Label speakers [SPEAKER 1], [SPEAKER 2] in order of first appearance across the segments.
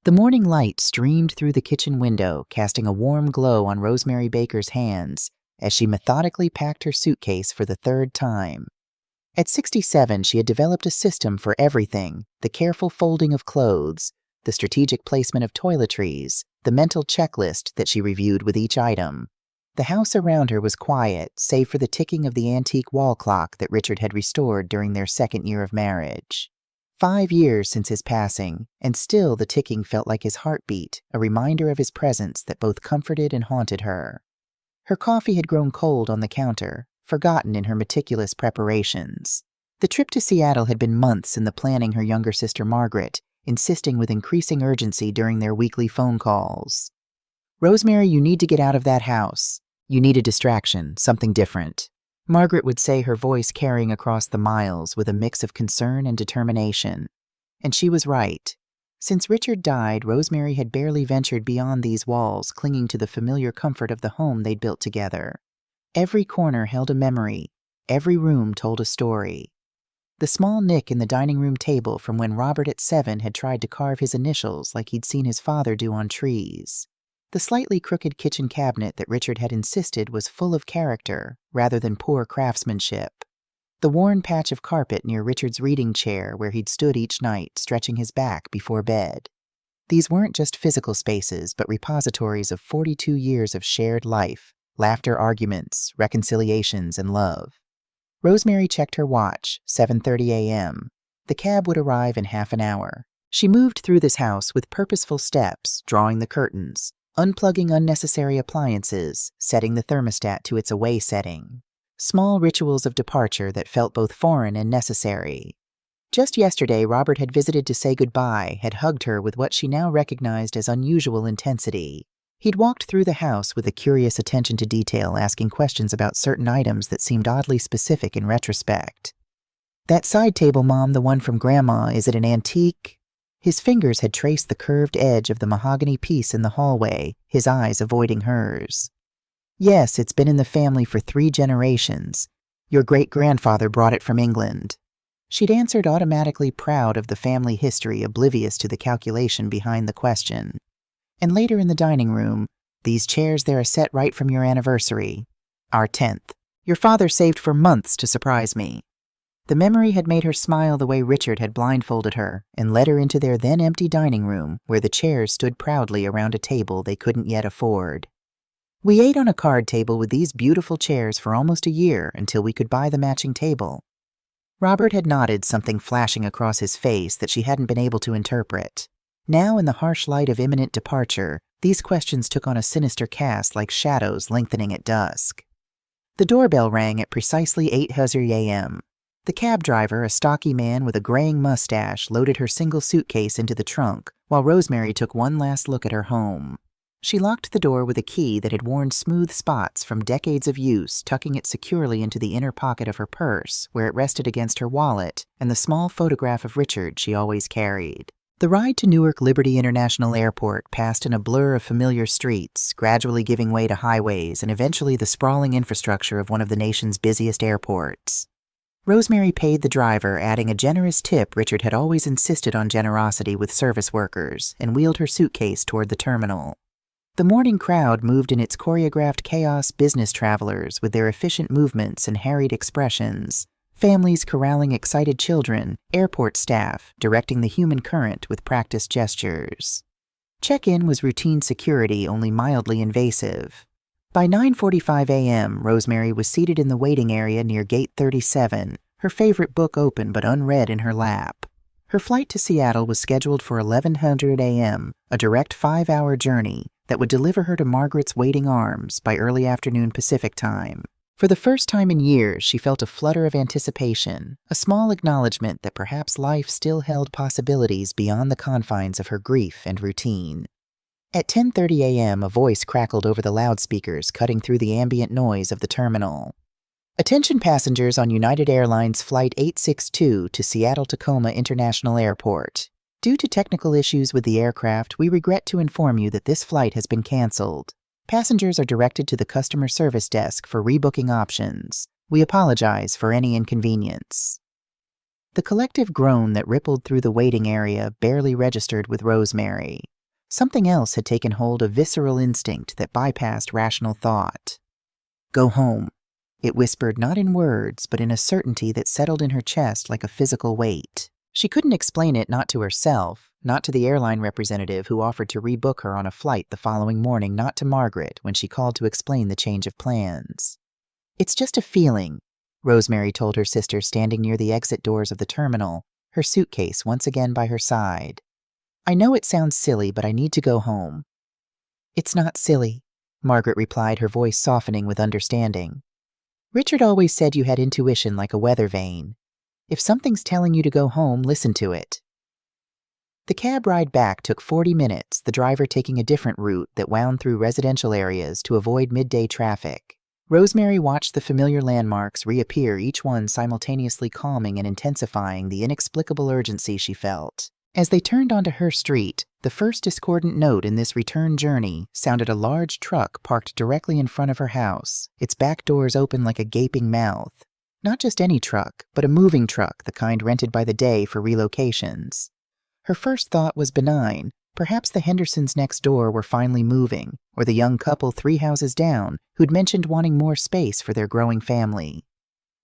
[SPEAKER 1] The morning light streamed through the kitchen window, casting a warm glow on Rosemary Baker's hands as she methodically packed her suitcase for the third time. At 67, she had developed a system for everything: the careful folding of clothes, the strategic placement of toiletries, the mental checklist that she reviewed with each item. The house around her was quiet, save for the ticking of the antique wall clock that Richard had restored during their second year of marriage. 5 years since his passing, and still the ticking felt like his heartbeat, a reminder of his presence that both comforted and haunted her. Her coffee had grown cold on the counter, forgotten in her meticulous preparations. The trip to Seattle had been months in the planning, her younger sister Margaret insisting with increasing urgency during their weekly phone calls. "Rosemary, you need to get out of that house. You need a distraction, something different," Margaret would say, her voice carrying across the miles with a mix of concern and determination. And she was right. Since Richard died, Rosemary had barely ventured beyond these walls, clinging to the familiar comfort of the home they'd built together. Every corner held a memory. Every room told a story. The small nick in the dining room table from when Robert at 7 had tried to carve his initials like he'd seen his father do on trees. The slightly crooked kitchen cabinet that Richard had insisted was full of character rather than poor craftsmanship. The worn patch of carpet near Richard's reading chair where he'd stood each night, stretching his back before bed. These weren't just physical spaces, but repositories of 42 years of shared life, laughter, arguments, reconciliations, and love. Rosemary checked her watch, 7:30 a.m. The cab would arrive in half an hour. She moved through this house with purposeful steps, drawing the curtains, unplugging unnecessary appliances, setting the thermostat to its away setting. Small rituals of departure that felt both foreign and necessary. Just yesterday, Robert had visited to say goodbye, had hugged her with what she now recognized as unusual intensity. He'd walked through the house with a curious attention to detail, asking questions about certain items that seemed oddly specific in retrospect. "That side table, Mom, the one from Grandma, is it an antique?" His fingers had traced the curved edge of the mahogany piece in the hallway, his eyes avoiding hers. "Yes, it's been in the family for 3 generations. Your great-grandfather brought it from England." She'd answered, automatically proud of the family history, oblivious to the calculation behind the question. And later in the dining room, "These chairs, they're a set right from your anniversary. Our 10th. Your father saved for months to surprise me." The memory had made her smile the way Richard had blindfolded her and led her into their then empty dining room, where the chairs stood proudly around a table they couldn't yet afford. "We ate on a card table with these beautiful chairs for almost a year until we could buy the matching table." Robert had nodded, something flashing across his face that she hadn't been able to interpret. Now, in the harsh light of imminent departure, these questions took on a sinister cast, like shadows lengthening at dusk. The doorbell rang at precisely 8:00 a.m. The cab driver, a stocky man with a graying mustache, loaded her single suitcase into the trunk, while Rosemary took one last look at her home. She locked the door with a key that had worn smooth spots from decades of use, tucking it securely into the inner pocket of her purse, where it rested against her wallet and the small photograph of Richard she always carried. The ride to Newark Liberty International Airport passed in a blur of familiar streets, gradually giving way to highways and eventually the sprawling infrastructure of one of the nation's busiest airports. Rosemary paid the driver, adding a generous tip. Richard had always insisted on generosity with service workers, and wheeled her suitcase toward the terminal. The morning crowd moved in its choreographed chaos, business travelers with their efficient movements and harried expressions, families corralling excited children, airport staff directing the human current with practiced gestures. Check-in was routine security, only mildly invasive. By 9:45 a.m., Rosemary was seated in the waiting area near Gate 37, her favorite book open but unread in her lap. Her flight to Seattle was scheduled for 11:00 a.m., a direct 5-hour journey that would deliver her to Margaret's waiting arms by early afternoon Pacific time. For the first time in years, she felt a flutter of anticipation, a small acknowledgement that perhaps life still held possibilities beyond the confines of her grief and routine. At 10:30 a.m., a voice crackled over the loudspeakers, cutting through the ambient noise of the terminal. "Attention passengers on United Airlines Flight 862 to Seattle-Tacoma International Airport. Due to technical issues with the aircraft, we regret to inform you that this flight has been canceled. Passengers are directed to the customer service desk for rebooking options. We apologize for any inconvenience." The collective groan that rippled through the waiting area barely registered with Rosemary. Something else had taken hold of visceral instinct that bypassed rational thought. "Go home," it whispered, not in words, but in a certainty that settled in her chest like a physical weight. She couldn't explain it, not to herself, not to the airline representative who offered to rebook her on a flight the following morning, not to Margaret when she called to explain the change of plans. "It's just a feeling," Rosemary told her sister, standing near the exit doors of the terminal, her suitcase once again by her side. "I know it sounds silly, but I need to go home." "It's not silly," Margaret replied, her voice softening with understanding. "Richard always said you had intuition like a weather vane. If something's telling you to go home, listen to it." The cab ride back took 40 minutes, the driver taking a different route that wound through residential areas to avoid midday traffic. Rosemary watched the familiar landmarks reappear, each one simultaneously calming and intensifying the inexplicable urgency she felt. As they turned onto her street, the first discordant note in this return journey sounded a large truck parked directly in front of her house, its back doors open like a gaping mouth. Not just any truck, but a moving truck, the kind rented by the day for relocations. Her first thought was benign. Perhaps the Hendersons next door were finally moving, or the young couple 3 houses down who'd mentioned wanting more space for their growing family.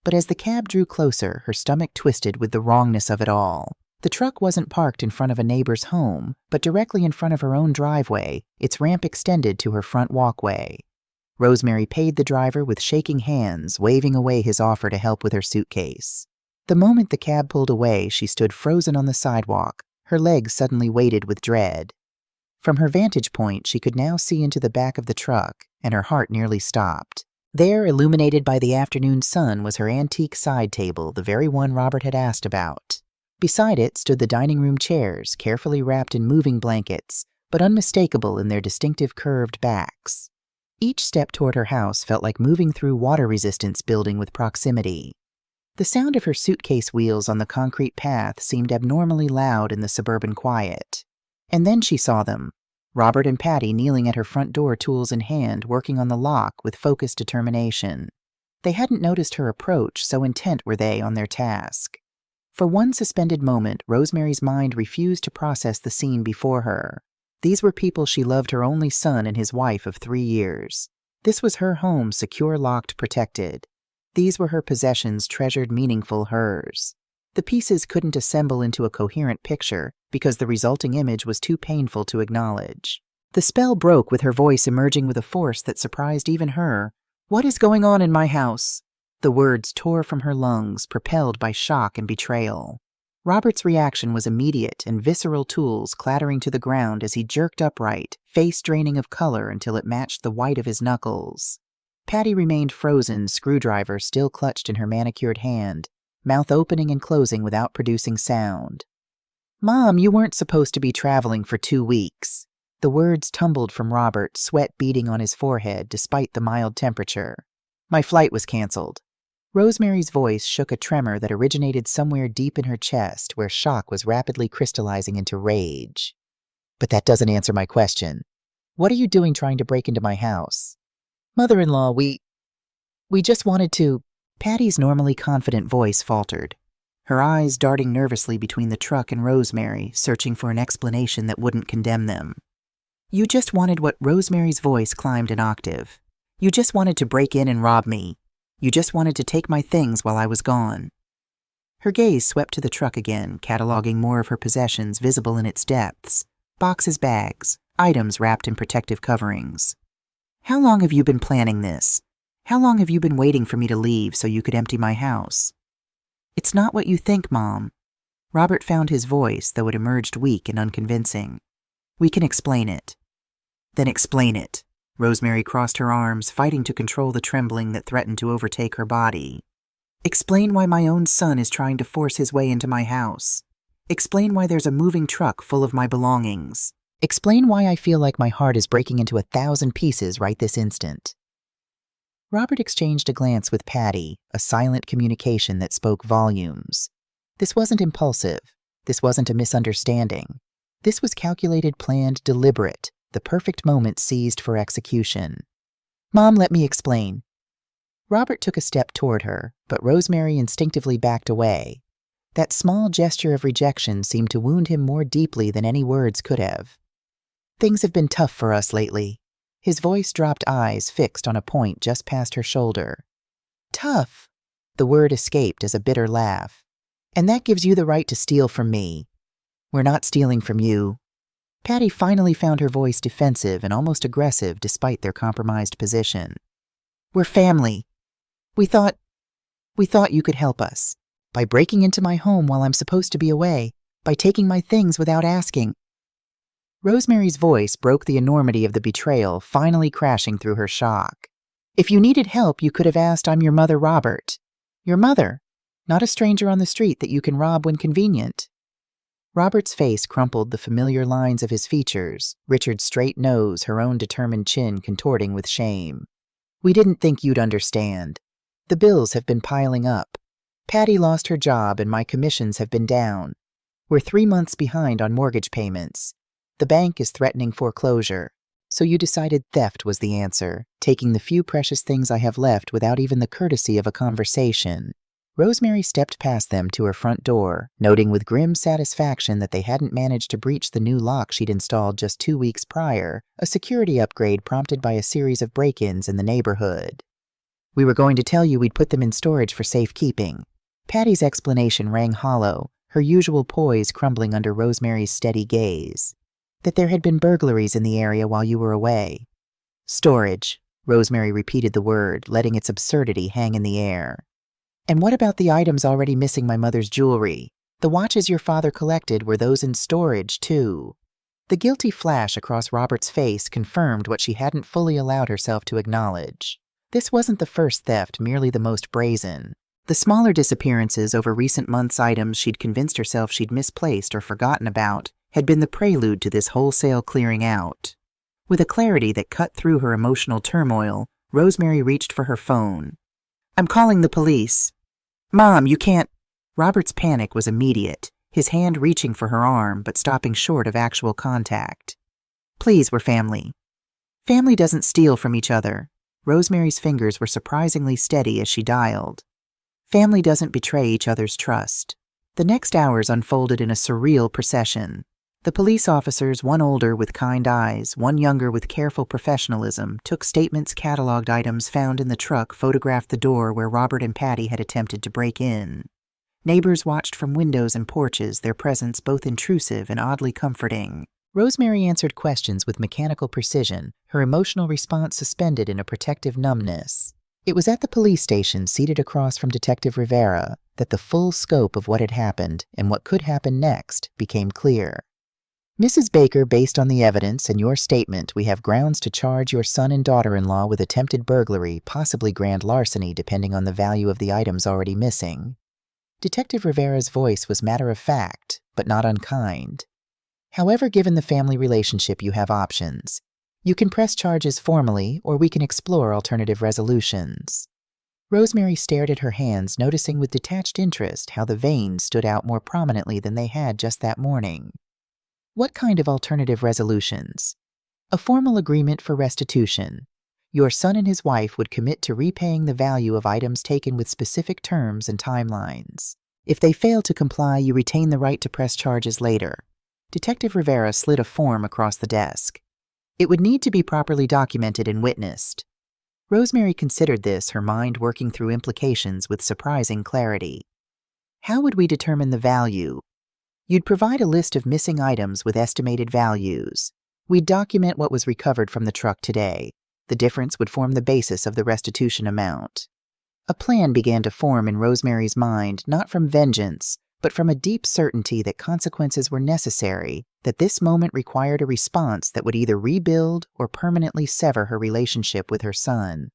[SPEAKER 1] But as the cab drew closer, her stomach twisted with the wrongness of it all. The truck wasn't parked in front of a neighbor's home, but directly in front of her own driveway, its ramp extended to her front walkway. Rosemary paid the driver with shaking hands, waving away his offer to help with her suitcase. The moment the cab pulled away, she stood frozen on the sidewalk, her legs suddenly weighted with dread. From her vantage point, she could now see into the back of the truck, and her heart nearly stopped. There, illuminated by the afternoon sun, was her antique side table, the very one Robert had asked about. Beside it stood the dining room chairs, carefully wrapped in moving blankets, but unmistakable in their distinctive curved backs. Each step toward her house felt like moving through water resistance building with proximity. The sound of her suitcase wheels on the concrete path seemed abnormally loud in the suburban quiet. And then she saw them, Robert and Patty kneeling at her front door, tools in hand, working on the lock with focused determination. They hadn't noticed her approach, so intent were they on their task. For one suspended moment, Rosemary's mind refused to process the scene before her. These were people she loved, her only son and his wife of 3 years. This was her home, secure, locked, protected. These were her possessions, treasured, meaningful, hers. The pieces couldn't assemble into a coherent picture because the resulting image was too painful to acknowledge. The spell broke with her voice emerging with a force that surprised even her. "What is going on in my house?" The words tore from her lungs, propelled by shock and betrayal. Robert's reaction was immediate, and visceral tools clattering to the ground as he jerked upright, face draining of color until it matched the white of his knuckles. Patty remained frozen, screwdriver still clutched in her manicured hand, mouth opening and closing without producing sound. "Mom, you weren't supposed to be traveling for 2 weeks. The words tumbled from Robert, sweat beading on his forehead despite the mild temperature. "My flight was canceled." Rosemary's voice shook a tremor that originated somewhere deep in her chest, where shock was rapidly crystallizing into rage. "But that doesn't answer my question. What are you doing trying to break into my house?" "Mother-in-law, we just wanted to..." Patty's normally confident voice faltered, her eyes darting nervously between the truck and Rosemary, searching for an explanation that wouldn't condemn them. "You just wanted..." What Rosemary's voice climbed an octave. "You just wanted to break in and rob me. You just wanted to take my things while I was gone." Her gaze swept to the truck again, cataloging more of her possessions visible in its depths. Boxes, bags, items wrapped in protective coverings. "How long have you been planning this? How long have you been waiting for me to leave so you could empty my house?" "It's not what you think, Mom." Robert found his voice, though it emerged weak and unconvincing. "We can explain it." "Then explain it." Rosemary crossed her arms, fighting to control the trembling that threatened to overtake her body. "Explain why my own son is trying to force his way into my house. Explain why there's a moving truck full of my belongings. Explain why I feel like my heart is breaking into 1,000 pieces right this instant." Robert exchanged a glance with Patty, a silent communication that spoke volumes. This wasn't impulsive. This wasn't a misunderstanding. This was calculated, planned, deliberate, the perfect moment seized for execution. "Mom, let me explain." Robert took a step toward her, but Rosemary instinctively backed away. That small gesture of rejection seemed to wound him more deeply than any words could have. Things have been tough for us lately. His voice dropped, eyes fixed on a point just past her shoulder. Tough. The word escaped as a bitter laugh. And that gives you the right to steal from me. We're not stealing from you. Patty finally found her voice defensive and almost aggressive despite their compromised position. We're family. We thought you could help us. By breaking into my home while I'm supposed to be away. By taking my things without asking. Rosemary's voice broke the enormity of the betrayal, finally crashing through her shock. If you needed help, you could have asked, I'm your mother, Robert. Your mother, not a stranger on the street that you can rob when convenient. Robert's face crumpled, the familiar lines of his features, Richard's straight nose, her own determined chin contorting with shame. We didn't think you'd understand. The bills have been piling up. Patty lost her job and my commissions have been down. We're 3 months behind on mortgage payments. The bank is threatening foreclosure. So you decided theft was the answer, taking the few precious things I have left without even the courtesy of a conversation. Rosemary stepped past them to her front door, noting with grim satisfaction that they hadn't managed to breach the new lock she'd installed just 2 weeks prior, a security upgrade prompted by a series of break-ins in the neighborhood. We were going to tell you we'd put them in storage for safekeeping. Patty's explanation rang hollow, her usual poise crumbling under Rosemary's steady gaze. That there had been burglaries in the area while you were away. Storage, Rosemary repeated the word, letting its absurdity hang in the air. And what about the items already missing my mother's jewelry? The watches your father collected, were those in storage, too? The guilty flash across Robert's face confirmed what she hadn't fully allowed herself to acknowledge. This wasn't the first theft, merely the most brazen. The smaller disappearances over recent months' items she'd convinced herself she'd misplaced or forgotten about had been the prelude to this wholesale clearing out. With a clarity that cut through her emotional turmoil, Rosemary reached for her phone. I'm calling the police. Mom, you can't. Robert's panic was immediate, his hand reaching for her arm but stopping short of actual contact. Please, we're family. Family doesn't steal from each other. Rosemary's fingers were surprisingly steady as she dialed. Family doesn't betray each other's trust. The next hours unfolded in a surreal procession. The police officers, one older with kind eyes, one younger with careful professionalism, took statements, cataloged items found in the truck, photographed the door where Robert and Patty had attempted to break in. Neighbors watched from windows and porches, their presence both intrusive and oddly comforting. Rosemary answered questions with mechanical precision, her emotional response suspended in a protective numbness. It was at the police station, seated across from Detective Rivera, that the full scope of what had happened and what could happen next became clear. Mrs. Baker, based on the evidence and your statement, we have grounds to charge your son and daughter-in-law with attempted burglary, possibly grand larceny, depending on the value of the items already missing. Detective Rivera's voice was matter-of-fact, but not unkind. However, given the family relationship, you have options. You can press charges formally, or we can explore alternative resolutions. Rosemary stared at her hands, noticing with detached interest how the veins stood out more prominently than they had just that morning. What kind of alternative resolutions? A formal agreement for restitution. Your son and his wife would commit to repaying the value of items taken with specific terms and timelines. If they fail to comply, you retain the right to press charges later. Detective Rivera slid a form across the desk. It would need to be properly documented and witnessed. Rosemary considered this, her mind working through implications with surprising clarity. How would we determine the value? You'd provide a list of missing items with estimated values. We'd document what was recovered from the truck today. The difference would form the basis of the restitution amount. A plan began to form in Rosemary's mind, not from vengeance, but from a deep certainty that consequences were necessary, that this moment required a response that would either rebuild or permanently sever her relationship with her son.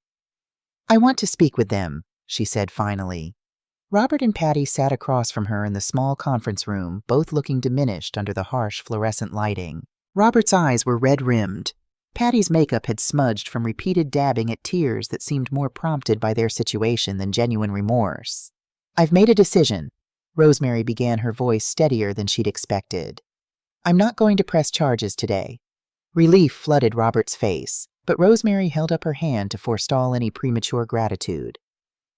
[SPEAKER 1] I want to speak with them, she said finally. Robert and Patty sat across from her in the small conference room, both looking diminished under the harsh fluorescent lighting. Robert's eyes were red-rimmed. Patty's makeup had smudged from repeated dabbing at tears that seemed more prompted by their situation than genuine remorse. I've made a decision. Rosemary began, her voice steadier than she'd expected. I'm not going to press charges today. Relief flooded Robert's face, but Rosemary held up her hand to forestall any premature gratitude.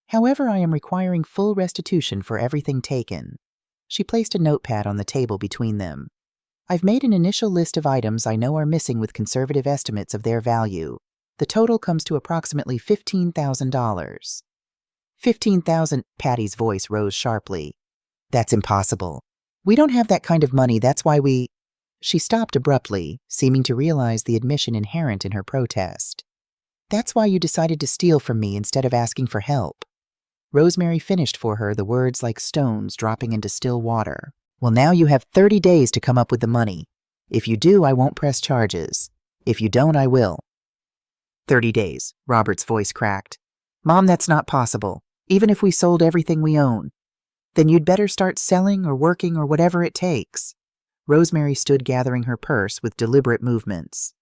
[SPEAKER 1] However, I am requiring full restitution for everything taken. She placed a notepad on the table between them. I've made an initial list of items I know are missing with conservative estimates of their value. The total comes to approximately $15,000. 15,000, Patty's voice rose sharply. That's impossible. We don't have that kind of money, that's why we… She stopped abruptly, seeming to realize the admission inherent in her protest. That's why you decided to steal from me instead of asking for help. Rosemary finished for her, the words like stones dropping into still water. Well, now you have 30 days to come up with the money. If you do, I won't press charges. If you don't, I will. 30 days, Robert's voice cracked. Mom, that's not possible, even if we sold everything we own. Then you'd better start selling or working or whatever it takes. Rosemary stood gathering her purse with deliberate movements.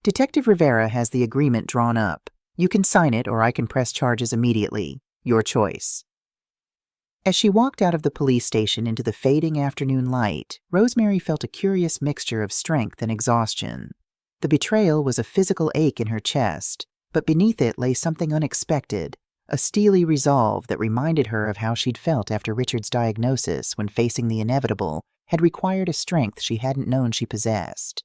[SPEAKER 1] Detective Rivera has the agreement drawn up. You can sign it or I can press charges immediately. Your choice. As she walked out of the police station into the fading afternoon light, Rosemary felt a curious mixture of strength and exhaustion. The betrayal was a physical ache in her chest, but beneath it lay something unexpected, a steely resolve that reminded her of how she'd felt after Richard's diagnosis when facing the inevitable had required a strength she hadn't known she possessed.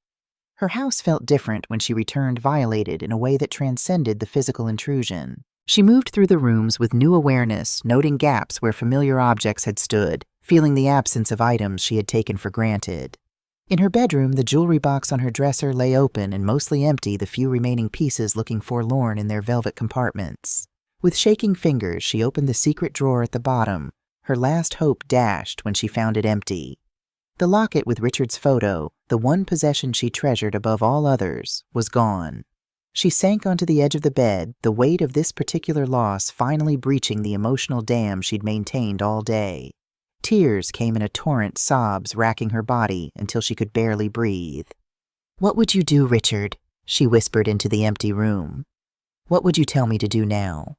[SPEAKER 1] Her house felt different when she returned, violated in a way that transcended the physical intrusion. She moved through the rooms with new awareness, noting gaps where familiar objects had stood, feeling the absence of items she had taken for granted. In her bedroom, the jewelry box on her dresser lay open and mostly empty, the few remaining pieces looking forlorn in their velvet compartments. With shaking fingers, she opened the secret drawer at the bottom, her last hope dashed when she found it empty. The locket with Richard's photo, the one possession she treasured above all others, was gone. She sank onto the edge of the bed, the weight of this particular loss finally breaching the emotional dam she'd maintained all day. Tears came in a torrent, sobs racking her body until she could barely breathe. "What would you do, Richard?" she whispered into the empty room. "What would you tell me to do now?"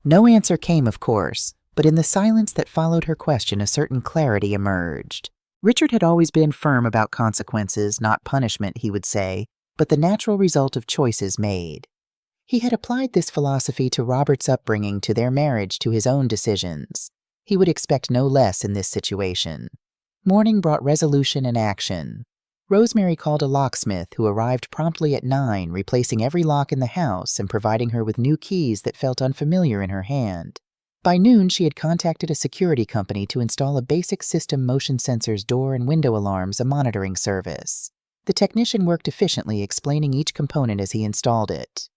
[SPEAKER 1] No answer came, of course, but in the silence that followed her question a certain clarity emerged. Richard had always been firm about consequences, not punishment, he would say, but the natural result of choices made. He had applied this philosophy to Robert's upbringing, to their marriage, to his own decisions. He would expect no less in this situation. Morning brought resolution and action. Rosemary called a locksmith who arrived promptly at 9, replacing every lock in the house and providing her with new keys that felt unfamiliar in her hand. By noon, she had contacted a security company to install a basic system motion sensors, door and window alarms, a monitoring service. The technician worked efficiently, explaining each component as he installed it.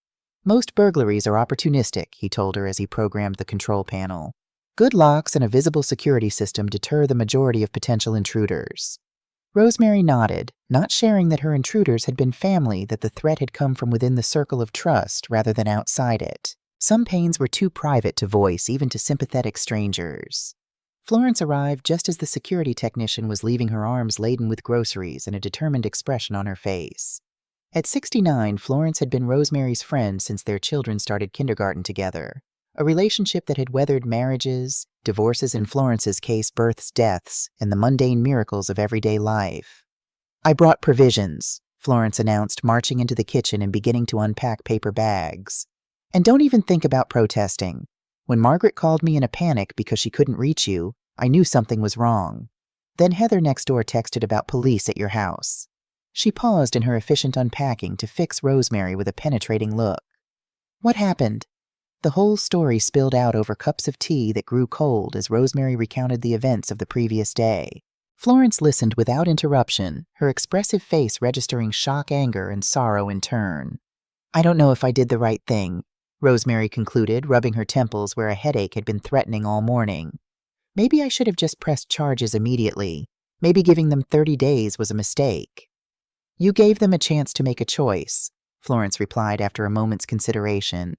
[SPEAKER 1] Most burglaries are opportunistic, he told her as he programmed the control panel. Good locks and a visible security system deter the majority of potential intruders. Rosemary nodded, not sharing that her intruders had been family, that the threat had come from within the circle of trust rather than outside it. Some pains were too private to voice, even to sympathetic strangers. Florence arrived just as the security technician was leaving, her arms laden with groceries and a determined expression on her face. At 69, Florence had been Rosemary's friend since their children started kindergarten together, a relationship that had weathered marriages, divorces, in Florence's case, births, deaths, and the mundane miracles of everyday life. "I brought provisions," Florence announced, marching into the kitchen and beginning to unpack paper bags. "And don't even think about protesting. When Margaret called me in a panic because she couldn't reach you, I knew something was wrong. Then Heather next door texted about police at your house." She paused in her efficient unpacking to fix Rosemary with a penetrating look. "What happened?" The whole story spilled out over cups of tea that grew cold as Rosemary recounted the events of the previous day. Florence listened without interruption, her expressive face registering shock, anger, and sorrow in turn. "I don't know if I did the right thing," Rosemary concluded, rubbing her temples where a headache had been threatening all morning. "Maybe I should have just pressed charges immediately. Maybe giving them 30 days was a mistake." "You gave them a chance to make a choice," Florence replied after a moment's consideration.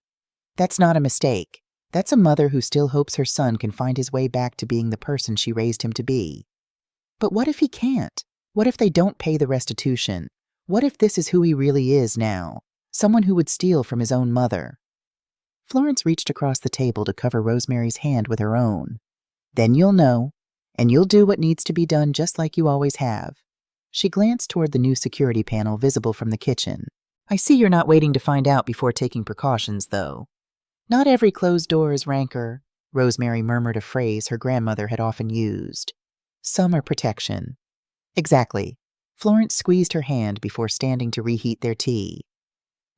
[SPEAKER 1] "That's not a mistake. That's a mother who still hopes her son can find his way back to being the person she raised him to be." "But what if he can't? What if they don't pay the restitution? What if this is who he really is now? Someone who would steal from his own mother?" Florence reached across the table to cover Rosemary's hand with her own. "Then you'll know, and you'll do what needs to be done just like you always have." She glanced toward the new security panel visible from the kitchen. "I see you're not waiting to find out before taking precautions, though." "Not every closed door is rancor," Rosemary murmured, a phrase her grandmother had often used. "Some are protection." "Exactly. Florence squeezed her hand before standing to reheat their tea.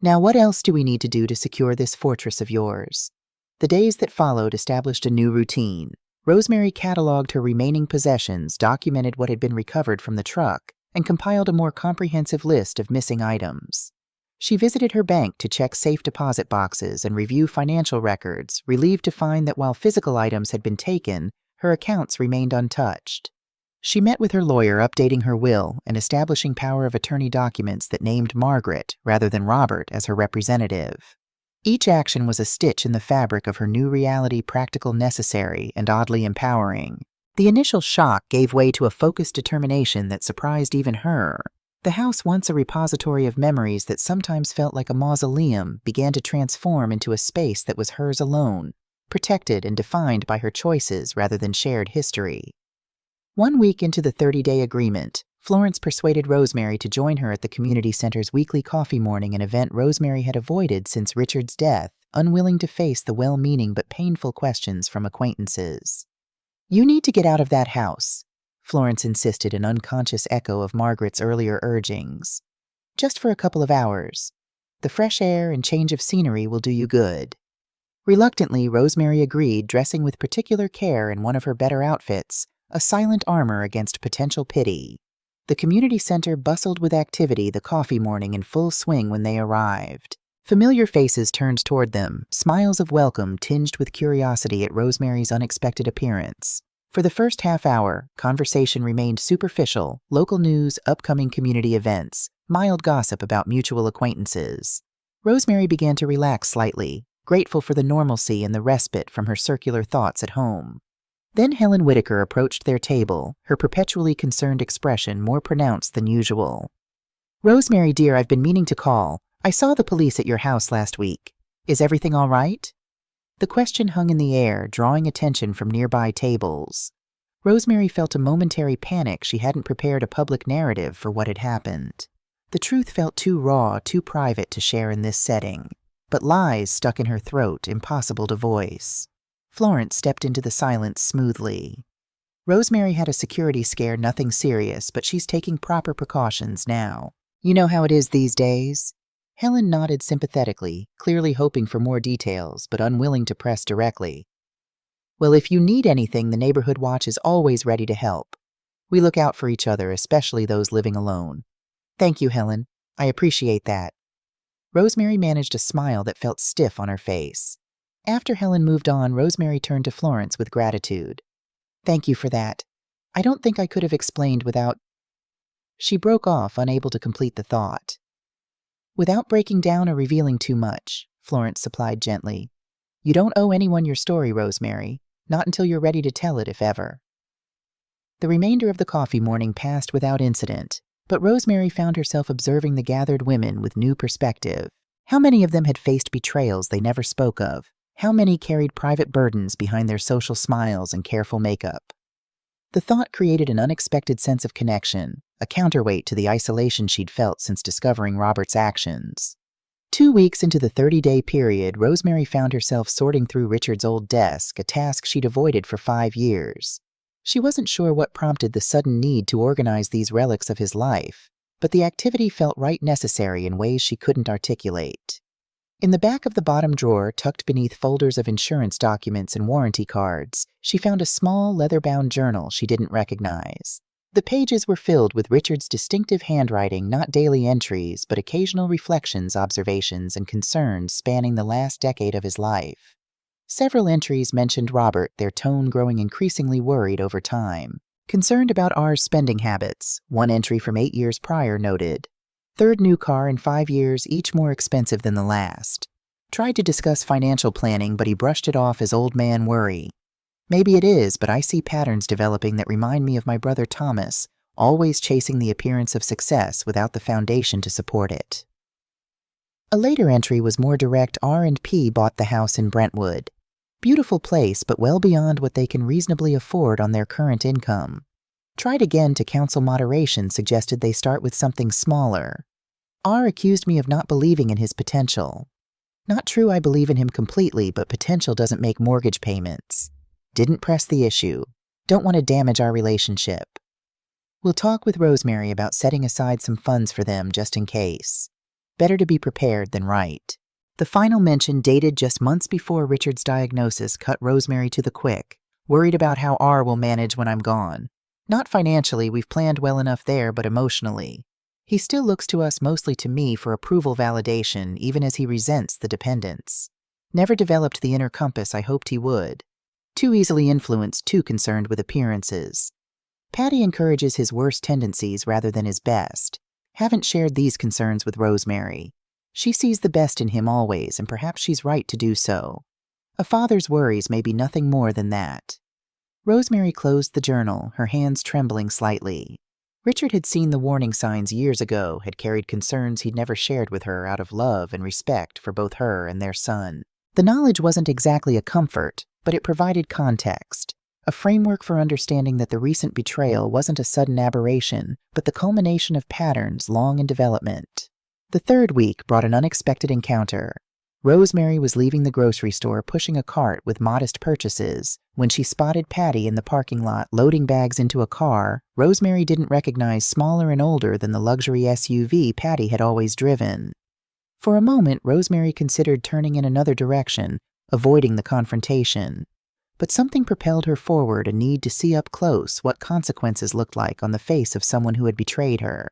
[SPEAKER 1] Now, what else do we need to do to secure this fortress of yours? The days that followed established a new routine. Rosemary cataloged her remaining possessions, documented what had been recovered from the truck, and compiled a more comprehensive list of missing items. She visited her bank to check safe deposit boxes and review financial records, relieved to find that while physical items had been taken, her accounts remained untouched. She met with her lawyer, updating her will and establishing power of attorney documents that named Margaret rather than Robert as her representative. Each action was a stitch in the fabric of her new reality, practical, necessary, and oddly empowering. The initial shock gave way to a focused determination that surprised even her. The house, once a repository of memories that sometimes felt like a mausoleum, began to transform into a space that was hers alone, protected and defined by her choices rather than shared history. 1 week into the 30-day agreement, Florence persuaded Rosemary to join her at the community center's weekly coffee morning, an event Rosemary had avoided since Richard's death, unwilling to face the well-meaning but painful questions from acquaintances. "You need to get out of that house," Florence insisted, an unconscious echo of Margaret's earlier urgings. "Just for a couple of hours. The fresh air and change of scenery will do you good." Reluctantly, Rosemary agreed, dressing with particular care in one of her better outfits, a silent armor against potential pity. The community center bustled with activity, the coffee morning in full swing when they arrived. Familiar faces turned toward them, smiles of welcome tinged with curiosity at Rosemary's unexpected appearance. For the first half hour, conversation remained superficial: local news, upcoming community events, mild gossip about mutual acquaintances. Rosemary began to relax slightly, grateful for the normalcy and the respite from her circular thoughts at home. Then Helen Whitaker approached their table, her perpetually concerned expression more pronounced than usual. "Rosemary, dear, I've been meaning to call. I saw the police at your house last week. Is everything all right?" The question hung in the air, drawing attention from nearby tables. Rosemary felt a momentary panic. She hadn't prepared a public narrative for what had happened. The truth felt too raw, too private to share in this setting. But lies stuck in her throat, impossible to voice. Florence stepped into the silence smoothly. "Rosemary had a security scare, nothing serious, but she's taking proper precautions now. You know how it is these days." Helen nodded sympathetically, clearly hoping for more details, but unwilling to press directly. "Well, if you need anything, the neighborhood watch is always ready to help. We look out for each other, especially those living alone." "Thank you, Helen. I appreciate that." Rosemary managed a smile that felt stiff on her face. After Helen moved on, Rosemary turned to Florence with gratitude. "Thank you for that. I don't think I could have explained without—" She broke off, unable to complete the thought. "Without breaking down or revealing too much," Florence supplied gently. "You don't owe anyone your story, Rosemary. Not until you're ready to tell it, if ever." The remainder of the coffee morning passed without incident, but Rosemary found herself observing the gathered women with new perspective. How many of them had faced betrayals they never spoke of? How many carried private burdens behind their social smiles and careful makeup? The thought created an unexpected sense of connection, a counterweight to the isolation she'd felt since discovering Robert's actions. 2 weeks into the 30-day period, Rosemary found herself sorting through Richard's old desk, a task she'd avoided for 5 years. She wasn't sure what prompted the sudden need to organize these relics of his life, but the activity felt right necessary in ways she couldn't articulate. In the back of the bottom drawer, tucked beneath folders of insurance documents and warranty cards, she found a small, leather-bound journal she didn't recognize. The pages were filled with Richard's distinctive handwriting, not daily entries, but occasional reflections, observations, and concerns spanning the last decade of his life. Several entries mentioned Robert, their tone growing increasingly worried over time. Concerned about R's spending habits, one entry from 8 years prior noted, "Third new car in 5 years, each more expensive than the last." Tried to discuss financial planning, but he brushed it off as old man worry. "Maybe it is, but I see patterns developing that remind me of my brother Thomas, always chasing the appearance of success without the foundation to support it." A later entry was more direct. R&P bought the house in Brentwood. Beautiful place, but well beyond what they can reasonably afford on their current income. Tried again to counsel moderation, suggested they start with something smaller. R accused me of not believing in his potential. Not true, I believe in him completely, but potential doesn't make mortgage payments. Didn't press the issue. Don't want to damage our relationship. We'll talk with Rosemary about setting aside some funds for them just in case. Better to be prepared than right. The final mention, dated just months before Richard's diagnosis, cut Rosemary to the quick, worried about how R will manage when I'm gone. Not financially, we've planned well enough there, but emotionally. He still looks to us, mostly to me, for approval validation, even as he resents the dependence. Never developed the inner compass I hoped he would. Too easily influenced, too concerned with appearances. Patty encourages his worst tendencies rather than his best. Haven't shared these concerns with Rosemary. She sees the best in him always, and perhaps she's right to do so. A father's worries may be nothing more than that. Rosemary closed the journal, her hands trembling slightly. Richard had seen the warning signs years ago, had carried concerns he'd never shared with her out of love and respect for both her and their son. The knowledge wasn't exactly a comfort, but it provided context, a framework for understanding that the recent betrayal wasn't a sudden aberration, but the culmination of patterns long in development. The third week brought an unexpected encounter. Rosemary was leaving the grocery store pushing a cart with modest purchases when she spotted Patty in the parking lot loading bags into a car Rosemary didn't recognize, smaller and older than the luxury SUV Patty had always driven. For a moment, Rosemary considered turning in another direction, avoiding the confrontation. But something propelled her forward, a need to see up close what consequences looked like on the face of someone who had betrayed her.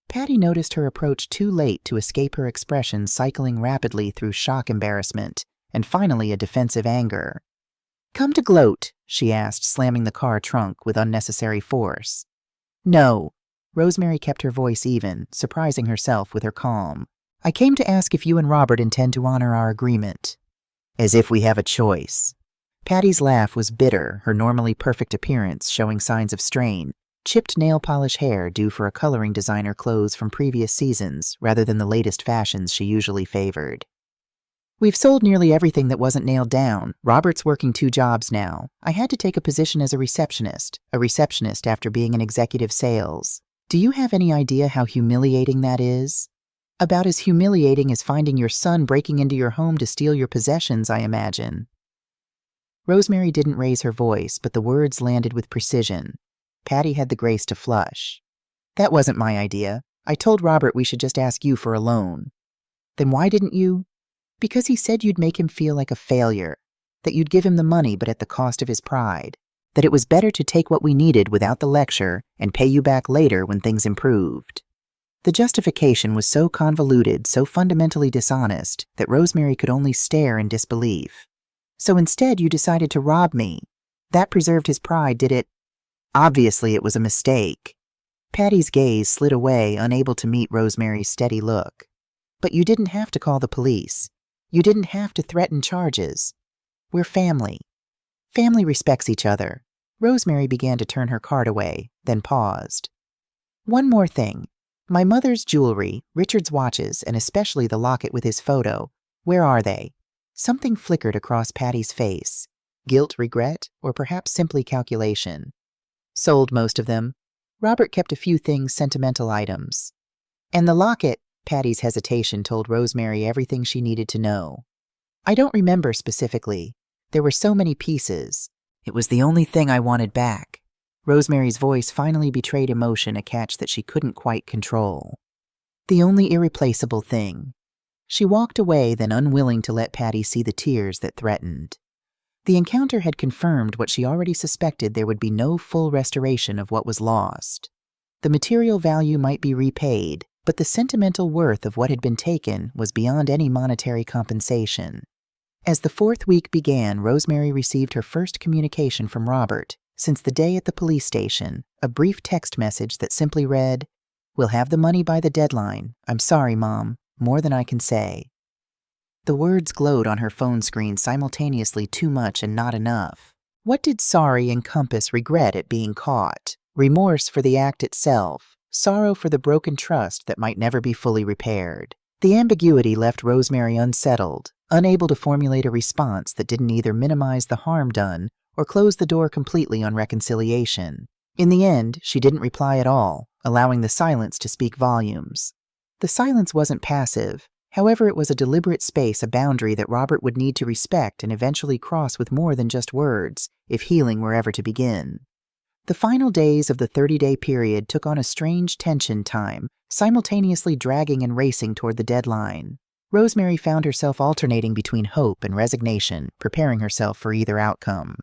[SPEAKER 1] Patty noticed her approach too late to escape her expression, cycling rapidly through shock, embarrassment, and finally a defensive anger. "Come to gloat?" she asked, slamming the car trunk with unnecessary force. "No." Rosemary kept her voice even, surprising herself with her calm. "I came to ask if you and Robert intend to honor our agreement." "As if we have a choice." Patty's laugh was bitter, her normally perfect appearance showing signs of strain. Chipped nail polish hair due for a coloring designer clothes from previous seasons rather than the latest fashions she usually favored. "We've sold nearly everything that wasn't nailed down. Robert's working 2 jobs now. I had to take a position as a receptionist after being in executive sales. Do you have any idea how humiliating that is? About as humiliating as finding your son breaking into your home to steal your possessions, I imagine." Rosemary didn't raise her voice, but the words landed with precision. Patty had the grace to flush. "That wasn't my idea. I told Robert we should just ask you for a loan." "Then why didn't you?" "Because he said you'd make him feel like a failure, that you'd give him the money but at the cost of his pride, that it was better to take what we needed without the lecture and pay you back later when things improved." The justification was so convoluted, so fundamentally dishonest, that Rosemary could only stare in disbelief. "So instead you decided to rob me. That preserved his pride, did it?" "Obviously it was a mistake." Patty's gaze slid away, unable to meet Rosemary's steady look. "But you didn't have to call the police. You didn't have to threaten charges. We're family. Family respects each other." Rosemary began to turn her card away, then paused. "One more thing. My mother's jewelry, Richard's watches, and especially the locket with his photo. Where are they?" Something flickered across Patty's face. Guilt, regret, or perhaps simply calculation. "Sold most of them. Robert kept a few things, sentimental items." "And the locket," Patty's hesitation told Rosemary everything she needed to know. "I don't remember specifically. There were so many pieces. It was the only thing I wanted back." Rosemary's voice finally betrayed emotion, a catch that she couldn't quite control. "The only irreplaceable thing." She walked away, then unwilling to let Patty see the tears that threatened. The encounter had confirmed what she already suspected: there would be no full restoration of what was lost. The material value might be repaid, but the sentimental worth of what had been taken was beyond any monetary compensation. As the 4th week began, Rosemary received her first communication from Robert since the day at the police station, a brief text message that simply read, "We'll have the money by the deadline. I'm sorry, Mom. More than I can say." The words glowed on her phone screen simultaneously: too much and not enough. What did sorry encompass? Regret at being caught, remorse for the act itself, sorrow for the broken trust that might never be fully repaired. The ambiguity left Rosemary unsettled, unable to formulate a response that didn't either minimize the harm done or close the door completely on reconciliation. In the end, she didn't reply at all, allowing the silence to speak volumes. The silence wasn't passive. However, it was a deliberate space, a boundary that Robert would need to respect and eventually cross with more than just words, if healing were ever to begin. The final days of the 30-day period took on a strange tension time, simultaneously dragging and racing toward the deadline. Rosemary found herself alternating between hope and resignation, preparing herself for either outcome.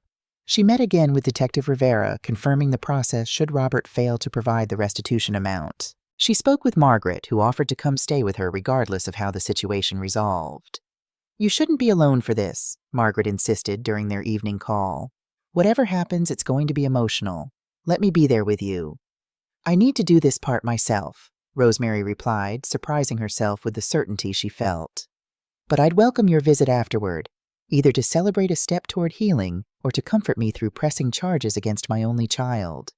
[SPEAKER 1] She met again with Detective Rivera, confirming the process should Robert fail to provide the restitution amount. She spoke with Margaret, who offered to come stay with her regardless of how the situation resolved. "You shouldn't be alone for this," Margaret insisted during their evening call. "Whatever happens, it's going to be emotional. Let me be there with you." "I need to do this part myself," Rosemary replied, surprising herself with the certainty she felt. "But I'd welcome your visit afterward, either to celebrate a step toward healing or to comfort me through pressing charges against my only child."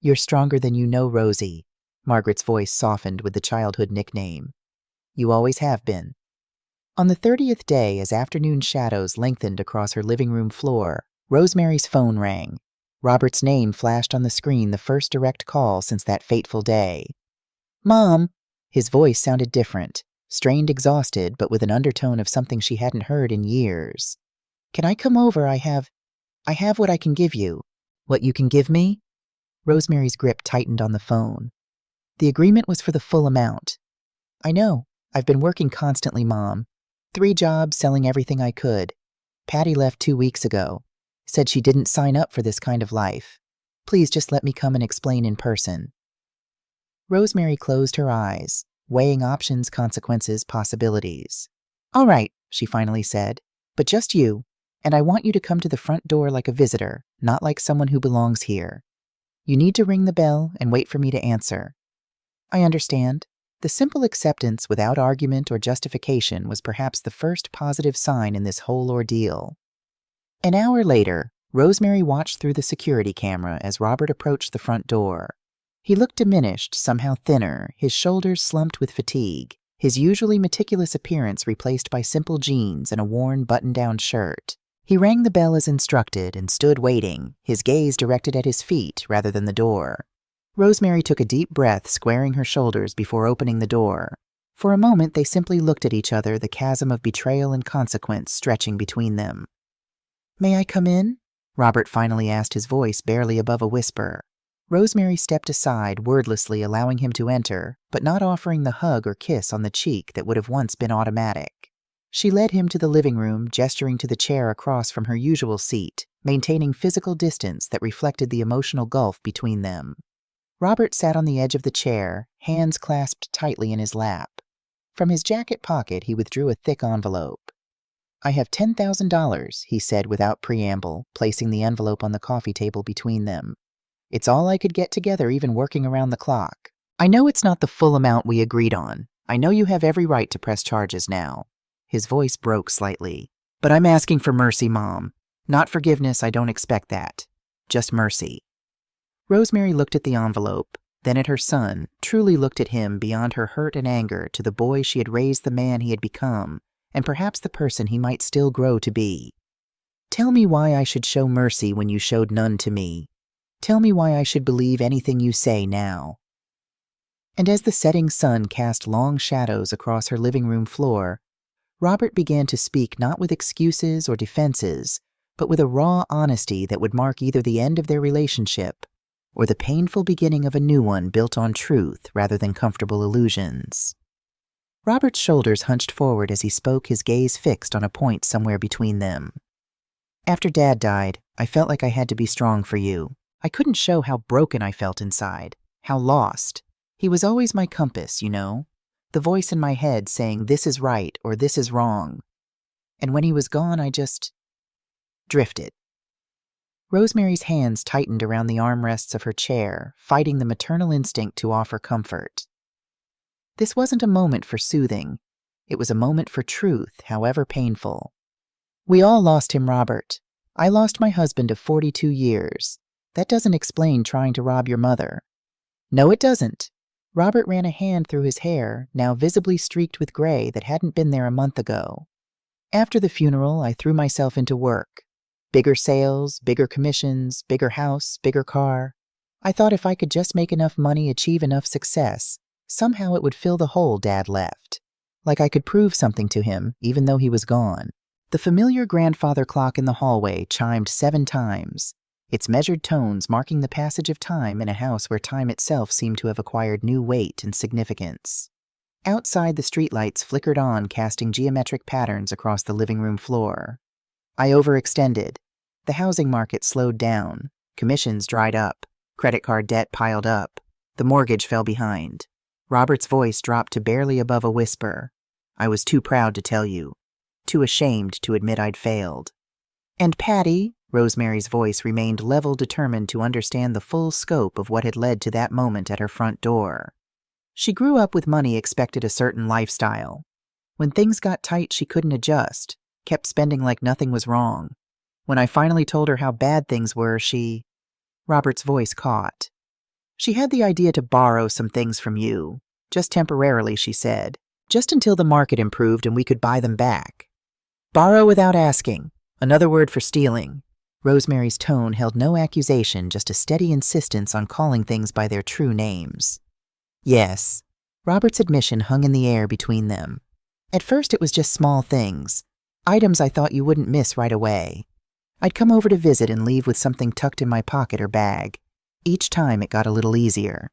[SPEAKER 1] "You're stronger than you know, Rosie." Margaret's voice softened with the childhood nickname. "You always have been." On the 30th day, as afternoon shadows lengthened across her living room floor, Rosemary's phone rang. Robert's name flashed on the screen, the first direct call since that fateful day. "Mom!" His voice sounded different, strained, exhausted, but with an undertone of something she hadn't heard in years. "Can I come over? I have what I can give you." "What you can give me?" Rosemary's grip tightened on the phone. "The agreement was for the full amount." "I know. I've been working constantly, Mom. 3 jobs, selling everything I could. Patty left 2 weeks ago. Said she didn't sign up for this kind of life. Please just let me come and explain in person." Rosemary closed her eyes, weighing options, consequences, possibilities. "All right," she finally said, "but just you. And I want you to come to the front door like a visitor, not like someone who belongs here. You need to ring the bell and wait for me to answer." "I understand." The simple acceptance without argument or justification was perhaps the first positive sign in this whole ordeal. An hour later, Rosemary watched through the security camera as Robert approached the front door. He looked diminished, somehow thinner, his shoulders slumped with fatigue, his usually meticulous appearance replaced by simple jeans and a worn button-down shirt. He rang the bell as instructed and stood waiting, his gaze directed at his feet rather than the door. Rosemary took a deep breath, squaring her shoulders before opening the door. For a moment they simply looked at each other, the chasm of betrayal and consequence stretching between them. "May I come in?" Robert finally asked, his voice barely above a whisper. Rosemary stepped aside, wordlessly allowing him to enter, but not offering the hug or kiss on the cheek that would have once been automatic. She led him to the living room, gesturing to the chair across from her usual seat, maintaining physical distance that reflected the emotional gulf between them. Robert sat on the edge of the chair, hands clasped tightly in his lap. From his jacket pocket, he withdrew a thick envelope. "I have $10,000, he said without preamble, placing the envelope on the coffee table between them. "It's all I could get together, even working around the clock. I know it's not the full amount we agreed on. I know you have every right to press charges now." His voice broke slightly. "But I'm asking for mercy, Mom. Not forgiveness, I don't expect that. Just mercy." Rosemary looked at the envelope, then at her son, truly looked at him beyond her hurt and anger to the boy she had raised, the man he had become, and perhaps the person he might still grow to be. "Tell me why I should show mercy when you showed none to me. Tell me why I should believe anything you say now." And as the setting sun cast long shadows across her living room floor, Robert began to speak not with excuses or defenses, but with a raw honesty that would mark either the end of their relationship or the painful beginning of a new one built on truth rather than comfortable illusions. Robert's shoulders hunched forward as he spoke, his gaze fixed on a point somewhere between them. "After Dad died, I felt like I had to be strong for you. I couldn't show how broken I felt inside, how lost. He was always my compass, you know, the voice in my head saying this is right or this is wrong. And when he was gone, I just drifted." Rosemary's hands tightened around the armrests of her chair, fighting the maternal instinct to offer comfort. This wasn't a moment for soothing. It was a moment for truth, however painful. "We all lost him, Robert. I lost my husband of 42 years. That doesn't explain trying to rob your mother." "No, it doesn't." Robert ran a hand through his hair, now visibly streaked with gray that hadn't been there a month ago. "After the funeral, I threw myself into work. Bigger sales, bigger commissions, bigger house, bigger car. I thought if I could just make enough money, achieve enough success, somehow it would fill the hole Dad left. Like I could prove something to him, even though he was gone." The familiar grandfather clock in the hallway chimed 7 times. its measured tones marking the passage of time in a house where time itself seemed to have acquired new weight and significance. Outside, the streetlights flickered on, casting geometric patterns across the living room floor. I overextended. The housing market slowed down. Commissions dried up. Credit card debt piled up. The mortgage fell behind. Robert's voice dropped to barely above a whisper. I was too proud to tell you. Too ashamed to admit I'd failed. And Patty, Rosemary's voice remained level, determined to understand the full scope of what had led to that moment at her front door. She grew up with money, expected a certain lifestyle. When things got tight, she couldn't adjust, kept spending like nothing was wrong. When I finally told her how bad things were, Robert's voice caught. She had the idea to borrow some things from you. Just temporarily, she said. Just until the market improved and we could buy them back. Borrow without asking. Another word for stealing. Rosemary's tone held no accusation, just a steady insistence on calling things by their true names. Yes. Robert's admission hung in the air between them. At first it was just small things. Items I thought you wouldn't miss right away. I'd come over to visit and leave with something tucked in my pocket or bag. Each time it got a little easier.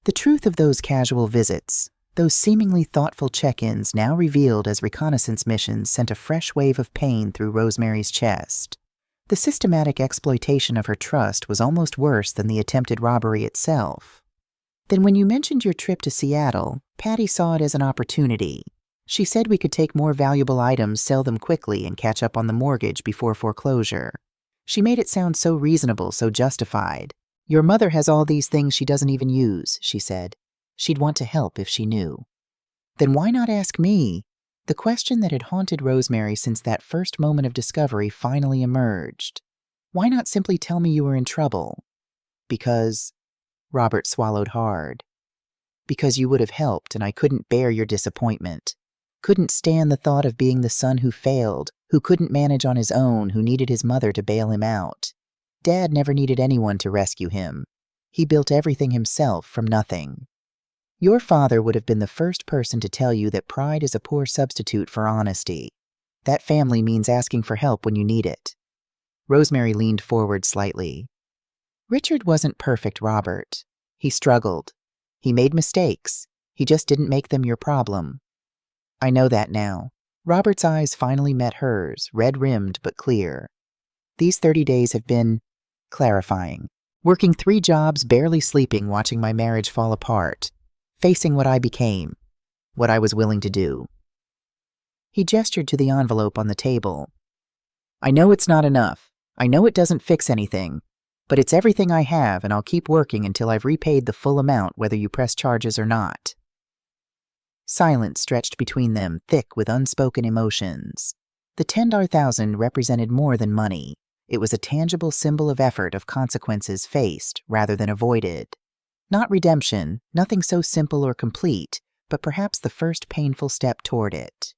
[SPEAKER 1] The truth of those casual visits, those seemingly thoughtful check-ins now revealed as reconnaissance missions, sent a fresh wave of pain through Rosemary's chest. The systematic exploitation of her trust was almost worse than the attempted robbery itself. Then when you mentioned your trip to Seattle, Patty saw it as an opportunity. She said we could take more valuable items, sell them quickly, and catch up on the mortgage before foreclosure. She made it sound so reasonable, so justified. Your mother has all these things she doesn't even use, she said. She'd want to help if she knew. Then why not ask me? The question that had haunted Rosemary since that first moment of discovery finally emerged. Why not simply tell me you were in trouble? Because... Robert swallowed hard. Because you would have helped, and I couldn't bear your disappointment. Couldn't stand the thought of being the son who failed, who couldn't manage on his own, who needed his mother to bail him out. Dad never needed anyone to rescue him. He built everything himself from nothing. Your father would have been the first person to tell you that pride is a poor substitute for honesty. That family means asking for help when you need it. Rosemary leaned forward slightly. Richard wasn't perfect, Robert. He struggled. He made mistakes. He just didn't make them your problem. I know that now. Robert's eyes finally met hers, red-rimmed but clear. These 30 days have been clarifying. Working 3 jobs, barely sleeping, watching my marriage fall apart. Facing what I became. What I was willing to do. He gestured to the envelope on the table. I know it's not enough. I know it doesn't fix anything. But it's everything I have, and I'll keep working until I've repaid the full amount, whether you press charges or not. Silence stretched between them, thick with unspoken emotions. The $10,000 represented more than money. It was a tangible symbol of effort, of consequences faced rather than avoided. Not redemption, nothing so simple or complete, but perhaps the first painful step toward it.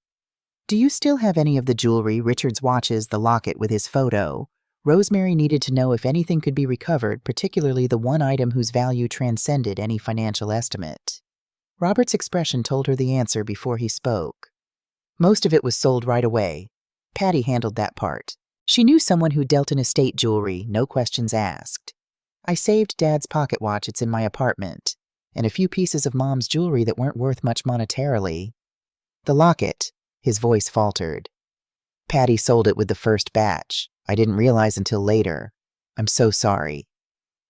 [SPEAKER 1] Do you still have any of the jewelry, Richard's watches, the locket with his photo? Rosemary needed to know if anything could be recovered, particularly the one item whose value transcended any financial estimate. Robert's expression told her the answer before he spoke. Most of it was sold right away. Patty handled that part. She knew someone who dealt in estate jewelry, no questions asked. I saved Dad's pocket watch, it's in my apartment, and a few pieces of Mom's jewelry that weren't worth much monetarily. The locket, his voice faltered. Patty sold it with the first batch. I didn't realize until later. I'm so sorry.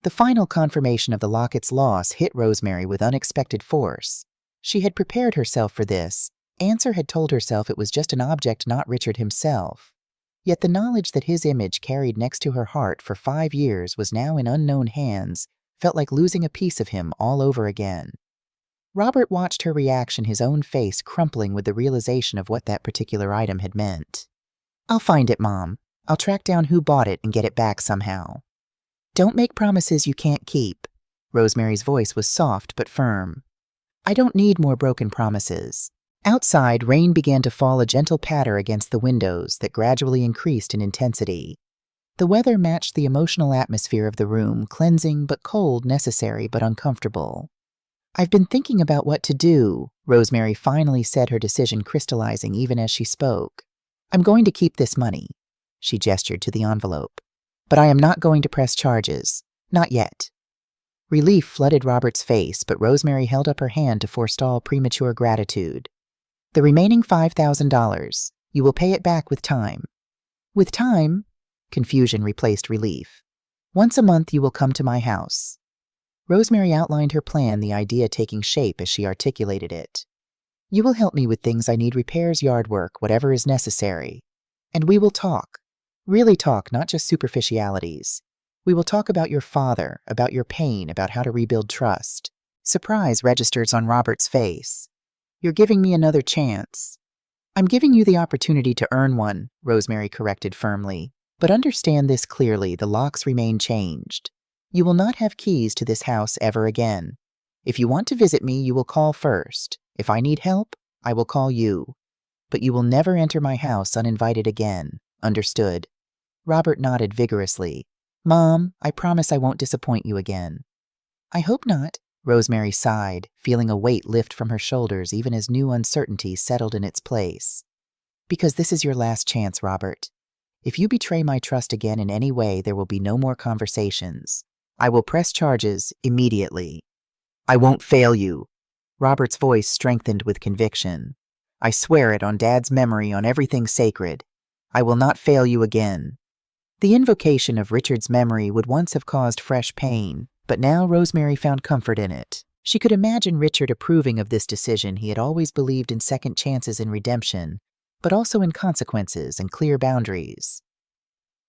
[SPEAKER 1] The final confirmation of the locket's loss hit Rosemary with unexpected force. She had prepared herself for this. Answer had told herself it was just an object, not Richard himself. Yet the knowledge that his image carried next to her heart for 5 years was now in unknown hands felt like losing a piece of him all over again. Robert watched her reaction, his own face crumpling with the realization of what that particular item had meant. I'll find it, Mom. I'll track down who bought it and get it back somehow. Don't make promises you can't keep. Rosemary's voice was soft but firm. I don't need more broken promises. Outside, rain began to fall, a gentle patter against the windows that gradually increased in intensity. The weather matched the emotional atmosphere of the room, cleansing but cold, necessary but uncomfortable. I've been thinking about what to do, Rosemary finally said, her decision crystallizing even as she spoke. I'm going to keep this money. She gestured to the envelope. But I am not going to press charges. Not yet. Relief flooded Robert's face, but Rosemary held up her hand to forestall premature gratitude. The remaining $5,000. You will pay it back with time. With time? Confusion replaced relief. Once a month you will come to my house. Rosemary outlined her plan, the idea taking shape as she articulated it. You will help me with things I need: repairs, yard work, whatever is necessary. And we will talk. Really talk, not just superficialities. We will talk about your father, about your pain, about how to rebuild trust. Surprise registers on Robert's face. You're giving me another chance. I'm giving you the opportunity to earn one, Rosemary corrected firmly. But understand this clearly, the locks remain changed. You will not have keys to this house ever again. If you want to visit me, you will call first. If I need help, I will call you. But you will never enter my house uninvited again. Understood? Robert nodded vigorously. Mom, I promise I won't disappoint you again. I hope not, Rosemary sighed, feeling a weight lift from her shoulders even as new uncertainty settled in its place. Because this is your last chance, Robert. If you betray my trust again in any way, there will be no more conversations. I will press charges immediately. I won't fail you. Robert's voice strengthened with conviction. I swear it on Dad's memory, on everything sacred. I will not fail you again. The invocation of Richard's memory would once have caused fresh pain, but now Rosemary found comfort in it. She could imagine Richard approving of this decision. He had always believed in second chances and redemption, but also in consequences and clear boundaries.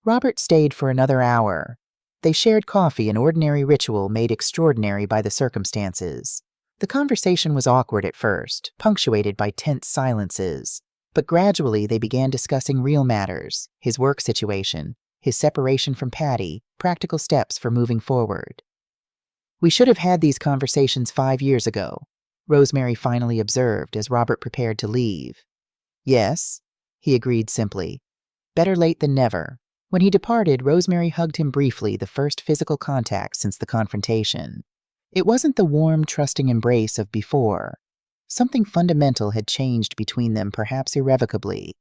[SPEAKER 1] Robert stayed for another hour. They shared coffee, an ordinary ritual made extraordinary by the circumstances. The conversation was awkward at first, punctuated by tense silences, but gradually they began discussing real matters: his work situation, his separation from Patty, practical steps for moving forward. We should have had these conversations 5 years ago, Rosemary finally observed as Robert prepared to leave. Yes, he agreed simply. Better late than never. When he departed, Rosemary hugged him briefly, the first physical contact since the confrontation. It wasn't the warm, trusting embrace of before. Something fundamental had changed between them, perhaps irrevocably.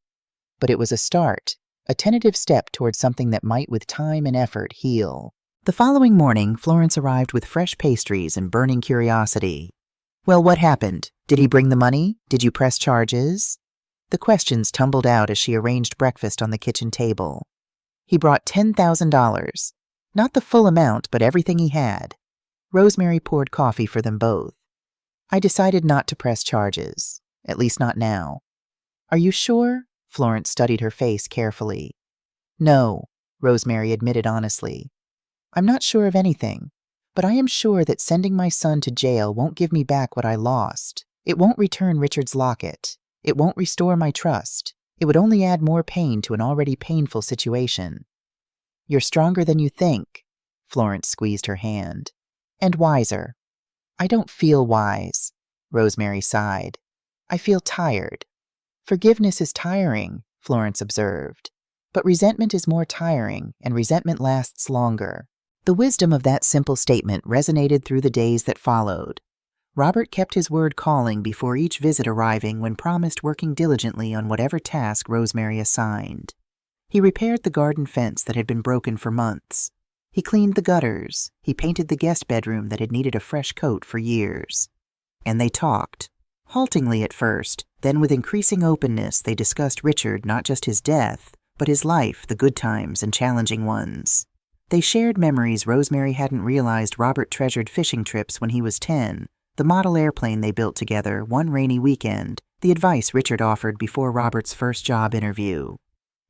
[SPEAKER 1] But it was a start, a tentative step towards something that might, with time and effort, heal. The following morning, Florence arrived with fresh pastries and burning curiosity. Well, what happened? Did he bring the money? Did you press charges? The questions tumbled out as she arranged breakfast on the kitchen table. He brought $10,000. Not the full amount, but everything he had. Rosemary poured coffee for them both. I decided not to press charges, at least not now. Are you sure? Florence studied her face carefully. No, Rosemary admitted honestly. I'm not sure of anything, but I am sure that sending my son to jail won't give me back what I lost. It won't return Richard's locket. It won't restore my trust. It would only add more pain to an already painful situation. You're stronger than you think, Florence squeezed her hand. And wiser. I don't feel wise, Rosemary sighed. I feel tired. Forgiveness is tiring, Florence observed. But resentment is more tiring, and resentment lasts longer. The wisdom of that simple statement resonated through the days that followed. Robert kept his word, calling before each visit arriving when promised, working diligently on whatever task Rosemary assigned. He repaired the garden fence that had been broken for months. He cleaned the gutters. He painted the guest bedroom that had needed a fresh coat for years. And they talked. Haltingly at first, then with increasing openness they discussed Richard, not just his death, but his life, the good times and challenging ones. They shared memories Rosemary hadn't realized. Robert treasured fishing trips when he was 10, the model airplane they built together one rainy weekend, the advice Richard offered before Robert's first job interview.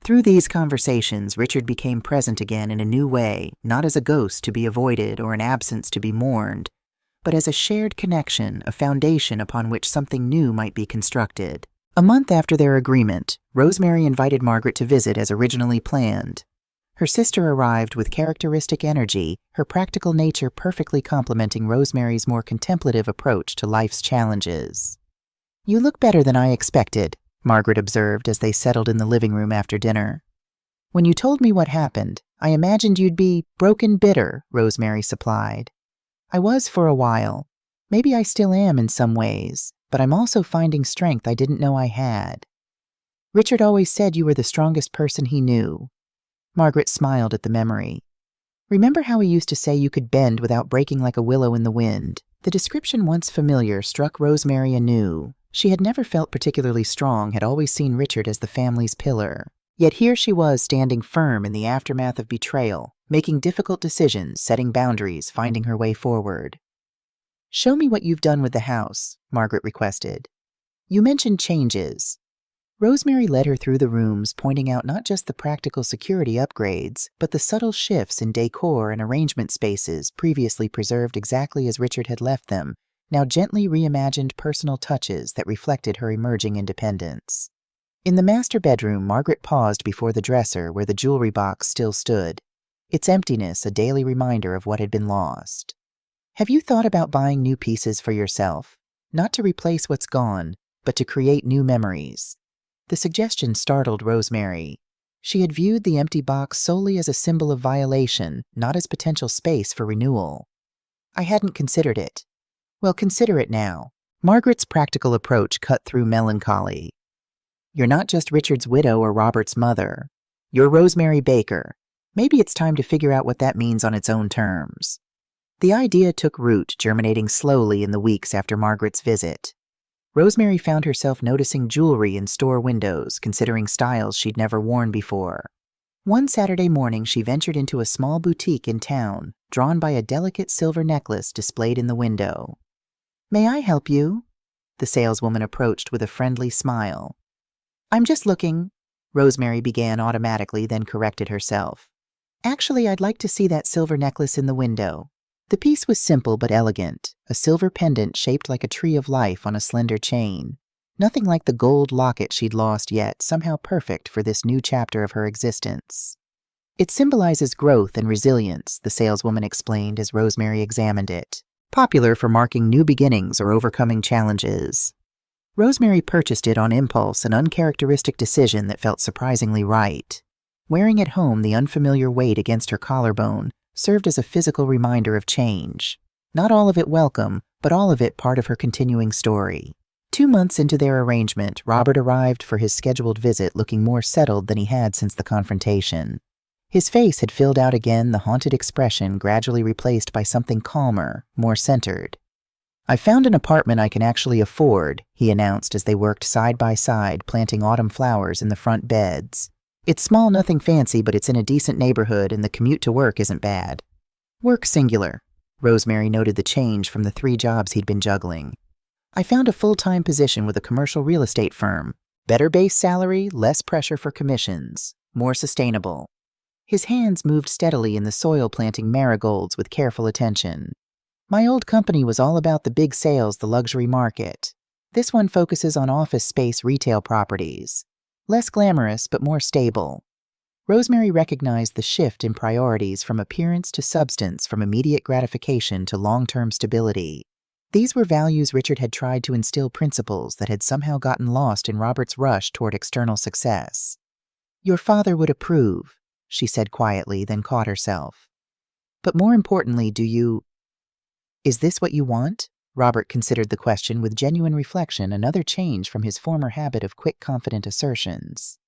[SPEAKER 1] Through these conversations, Richard became present again in a new way, not as a ghost to be avoided or an absence to be mourned, but as a shared connection, a foundation upon which something new might be constructed. A month after their agreement, Rosemary invited Margaret to visit as originally planned. Her sister arrived with characteristic energy, her practical nature perfectly complementing Rosemary's more contemplative approach to life's challenges. You look better than I expected, Margaret observed as they settled in the living room after dinner. When you told me what happened, I imagined you'd be broken bitter, Rosemary supplied. I was for a while. Maybe I still am in some ways, but I'm also finding strength I didn't know I had. Richard always said you were the strongest person he knew. Margaret smiled at the memory. Remember how he used to say you could bend without breaking like a willow in the wind? The description, once familiar, struck Rosemary anew. She had never felt particularly strong, had always seen Richard as the family's pillar. Yet here she was, standing firm in the aftermath of betrayal, making difficult decisions, setting boundaries, finding her way forward. "Show me what you've done with the house," Margaret requested. "You mentioned changes." Rosemary led her through the rooms, pointing out not just the practical security upgrades, but the subtle shifts in decor and arrangement spaces previously preserved exactly as Richard had left them, now gently reimagined personal touches that reflected her emerging independence. In the master bedroom, Margaret paused before the dresser where the jewelry box still stood, its emptiness a daily reminder of what had been lost. "Have you thought about buying new pieces for yourself? Not to replace what's gone, but to create new memories." The suggestion startled Rosemary. She had viewed the empty box solely as a symbol of violation, not as potential space for renewal. "I hadn't considered it." "Well, consider it now." Margaret's practical approach cut through melancholy. "You're not just Richard's widow or Robert's mother. You're Rosemary Baker. Maybe it's time to figure out what that means on its own terms." The idea took root, germinating slowly in the weeks after Margaret's visit. Rosemary found herself noticing jewelry in store windows, considering styles she'd never worn before. One Saturday morning, she ventured into a small boutique in town, drawn by a delicate silver necklace displayed in the window. "May I help you?" The saleswoman approached with a friendly smile. "I'm just looking," Rosemary began automatically, then corrected herself. "Actually, I'd like to see that silver necklace in the window." The piece was simple but elegant, a silver pendant shaped like a tree of life on a slender chain. Nothing like the gold locket she'd lost yet, somehow perfect for this new chapter of her existence. "It symbolizes growth and resilience," the saleswoman explained as Rosemary examined it. "Popular for marking new beginnings or overcoming challenges." Rosemary purchased it on impulse, an uncharacteristic decision that felt surprisingly right. Wearing at home, the unfamiliar weight against her collarbone served as a physical reminder of change. Not all of it welcome, but all of it part of her continuing story. 2 months into their arrangement, Robert arrived for his scheduled visit looking more settled than he had since the confrontation. His face had filled out again, the haunted expression gradually replaced by something calmer, more centered. "I found an apartment I can actually afford," he announced as they worked side by side, planting autumn flowers in the front beds. "It's small, nothing fancy, but it's in a decent neighborhood, and the commute to work isn't bad." Work singular. Rosemary noted the change from the 3 jobs he'd been juggling. "I found a full-time position with a commercial real estate firm. Better base salary, less pressure for commissions, more sustainable." His hands moved steadily in the soil, planting marigolds with careful attention. "My old company was all about the big sales, the luxury market. This one focuses on office space retail properties. Less glamorous, but more stable." Rosemary recognized the shift in priorities from appearance to substance, from immediate gratification to long-term stability. These were values Richard had tried to instill, principles that had somehow gotten lost in Robert's rush toward external success. "Your father would approve," she said quietly, then caught herself. "But more importantly, is this what you want?" Robert considered the question with genuine reflection, another change from his former habit of quick, confident assertions.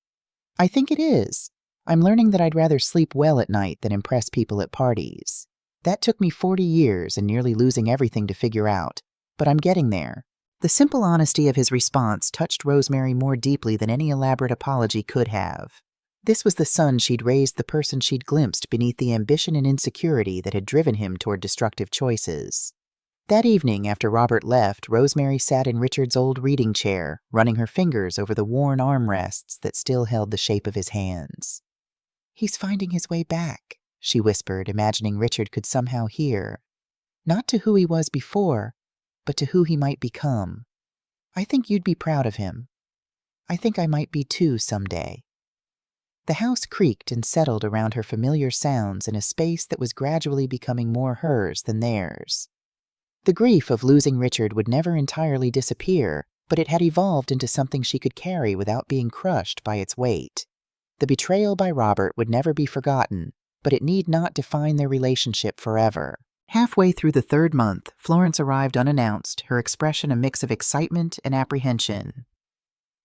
[SPEAKER 1] "I think it is. I'm learning that I'd rather sleep well at night than impress people at parties. That took me 40 years and nearly losing everything to figure out, but I'm getting there." The simple honesty of his response touched Rosemary more deeply than any elaborate apology could have. This was the son she'd raised, the person she'd glimpsed beneath the ambition and insecurity that had driven him toward destructive choices. That evening, after Robert left, Rosemary sat in Richard's old reading chair, running her fingers over the worn armrests that still held the shape of his hands. "He's finding his way back," she whispered, imagining Richard could somehow hear. "Not to who he was before, but to who he might become. I think you'd be proud of him. I think I might be too someday." The house creaked and settled around her familiar sounds in a space that was gradually becoming more hers than theirs. The grief of losing Richard would never entirely disappear, but it had evolved into something she could carry without being crushed by its weight. The betrayal by Robert would never be forgotten, but it need not define their relationship forever. Halfway through the 3rd month, Florence arrived unannounced, her expression a mix of excitement and apprehension.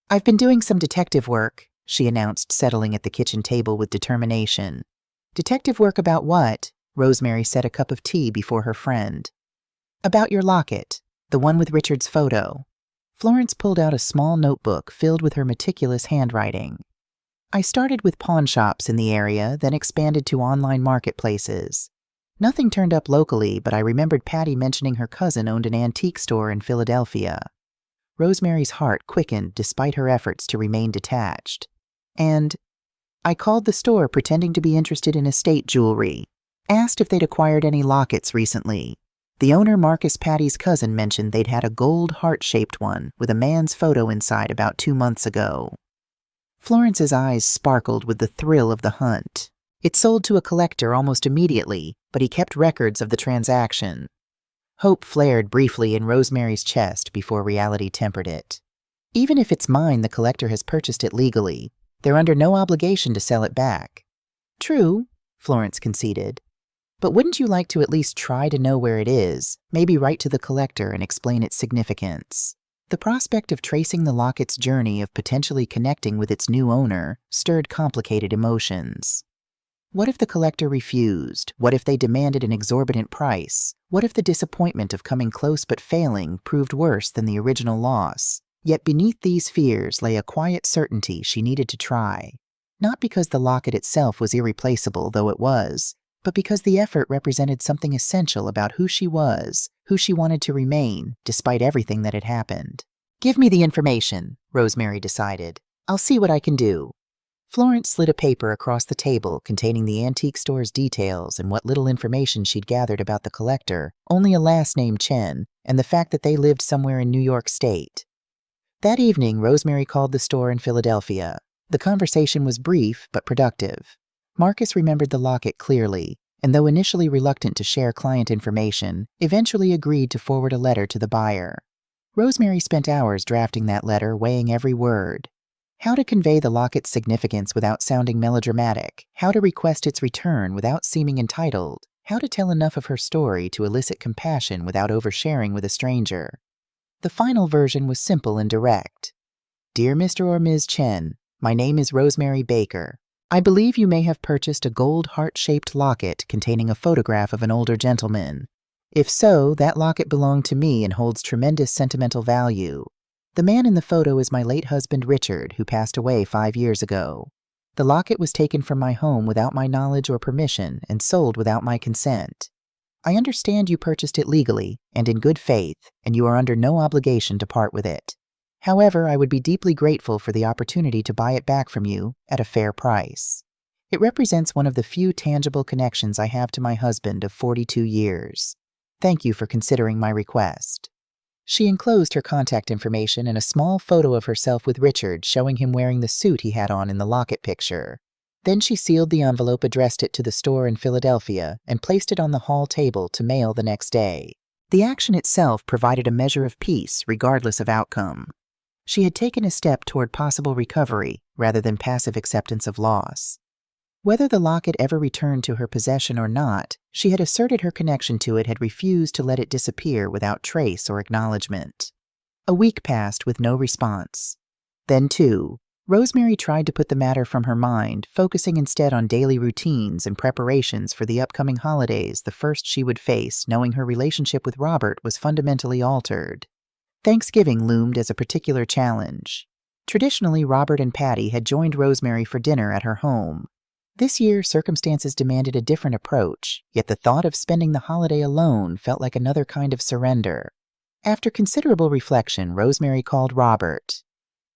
[SPEAKER 1] "I've been doing some detective work," she announced, settling at the kitchen table with determination. Detective work about what? Rosemary set a cup of tea before her friend. About your locket, the one with Richard's photo. Florence pulled out a small notebook filled with her meticulous handwriting. I started with pawn shops in the area, then expanded to online marketplaces. Nothing turned up locally, but I remembered Patty mentioning her cousin owned an antique store in Philadelphia. Rosemary's heart quickened despite her efforts to remain detached. And I called the store pretending to be interested in estate jewelry. Asked if they'd acquired any lockets recently. The owner, Marcus Patty's cousin, mentioned they'd had a gold heart-shaped one with a man's photo inside about 2 months ago. Florence's eyes sparkled with the thrill of the hunt. It sold to a collector almost immediately, but he kept records of the transaction. Hope flared briefly in Rosemary's chest before reality tempered it. Even if it's mine, the collector has purchased it legally. They're under no obligation to sell it back. True, Florence conceded. But wouldn't you like to at least try to know where it is, maybe write to the collector and explain its significance? The prospect of tracing the locket's journey of potentially connecting with its new owner stirred complicated emotions. What if the collector refused? What if they demanded an exorbitant price? What if the disappointment of coming close but failing proved worse than the original loss? Yet beneath these fears lay a quiet certainty she needed to try. Not because the locket itself was irreplaceable, though it was, but because the effort represented something essential about who she was, who she wanted to remain, despite everything that had happened. Give me the information, Rosemary decided. I'll see what I can do. Florence slid a paper across the table containing the antique store's details and what little information she'd gathered about the collector, only a last name Chen, and the fact that they lived somewhere in New York State. That evening, Rosemary called the store in Philadelphia. The conversation was brief but productive. Marcus remembered the locket clearly, and though initially reluctant to share client information, eventually agreed to forward a letter to the buyer. Rosemary spent hours drafting that letter, weighing every word. How to convey the locket's significance without sounding melodramatic, how to request its return without seeming entitled, how to tell enough of her story to elicit compassion without oversharing with a stranger. The final version was simple and direct. Dear Mr. or Ms. Chen, my name is Rosemary Baker. I believe you may have purchased a gold heart-shaped locket containing a photograph of an older gentleman. If so, that locket belonged to me and holds tremendous sentimental value. The man in the photo is my late husband Richard, who passed away 5 years ago. The locket was taken from my home without my knowledge or permission and sold without my consent. I understand you purchased it legally and in good faith, and you are under no obligation to part with it. However, I would be deeply grateful for the opportunity to buy it back from you at a fair price. It represents one of the few tangible connections I have to my husband of 42 years. Thank you for considering my request. She enclosed her contact information and a small photo of herself with Richard, showing him wearing the suit he had on in the locket picture. Then she sealed the envelope, addressed it to the store in Philadelphia, and placed it on the hall table to mail the next day. The action itself provided a measure of peace, regardless of outcome. She had taken a step toward possible recovery rather than passive acceptance of loss. Whether the locket ever returned to her possession or not, she had asserted her connection to it, had refused to let it disappear without trace or acknowledgement. A week passed with no response. Then, too, Rosemary tried to put the matter from her mind, focusing instead on daily routines and preparations for the upcoming holidays, the first she would face, knowing her relationship with Robert was fundamentally altered. Thanksgiving loomed as a particular challenge. Traditionally, Robert and Patty had joined Rosemary for dinner at her home. This year, circumstances demanded a different approach, yet the thought of spending the holiday alone felt like another kind of surrender. After considerable reflection, Rosemary called Robert.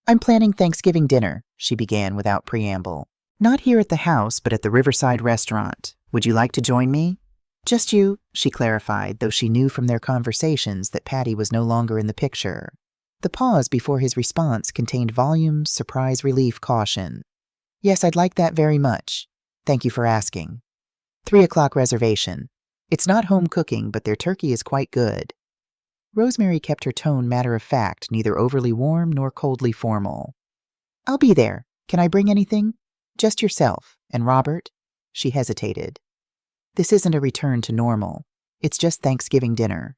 [SPEAKER 1] I'm planning Thanksgiving dinner, she began without preamble. Not here at the house, but at the Riverside restaurant. Would you like to join me? Just you, she clarified, though she knew from their conversations that Patty was no longer in the picture. The pause before his response contained volumes, surprise, relief, caution. Yes, I'd like that very much. Thank you for asking. 3 o'clock reservation. It's not home cooking, but their turkey is quite good. Rosemary kept her tone matter-of-fact, neither overly warm nor coldly formal. I'll be there. Can I bring anything? Just yourself. And Robert? She hesitated. This isn't a return to normal. It's just Thanksgiving dinner.